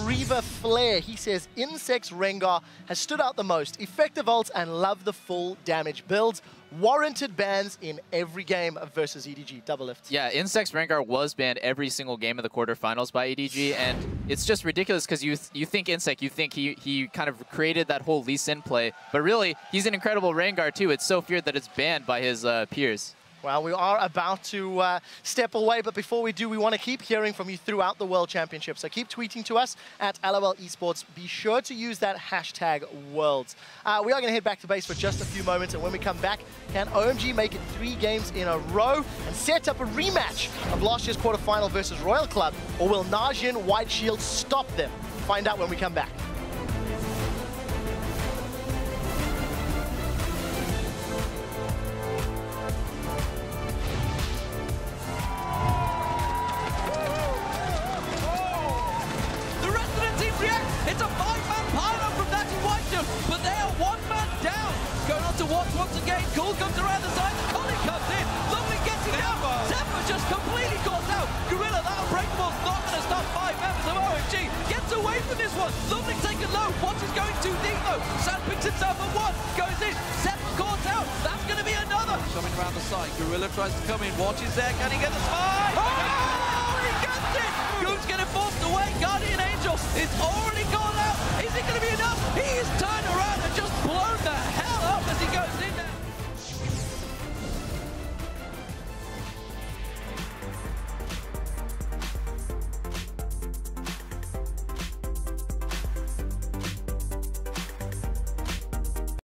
@Reva Flair. He says, Insect's Rengar has stood out the most. Effective ults and love the full damage builds. Warranted bans in every game versus EDG. Double lift. Yeah, Insect's Rengar was banned every single game of the quarterfinals by EDG, and it's just ridiculous because you think Insect, you think he kind of created that whole Lee Sin play, but really, he's an incredible Rengar too. It's so feared that it's banned by his peers. Well, we are about to step away, but before we do, we want to keep hearing from you throughout the World Championship. So keep tweeting to us @LOL Esports. Be sure to use that hashtag Worlds. We are going to head back to base for just a few moments, and when we come back, can OMG make it 3 games in a row and set up a rematch of last year's quarterfinal versus Royal Club, or will NaJin White Shield stop them? Find out when we come back. It's a 5-man pile-up from NaJin White Shield, but they are 1 man down. Going on to watch once again. Cool comes around the side. The Collie comes in. Lovely gets him down. Zephyr just completely caught out. Gorilla, that Unbreakable's not going to stop 5 members of OMG. Gets away from this one. Lovely taken low. Watch is going too deep though. Sam picks himself at 1. Goes in. Zephyr caught out. That's going to be another. Coming around the side. Gorilla tries to come in. Watch is there. Can he get the spy? Oh! He gets it. Goon's getting forced away. Guardian Angel is already gone out. Is it going to be enough? He is turned around and just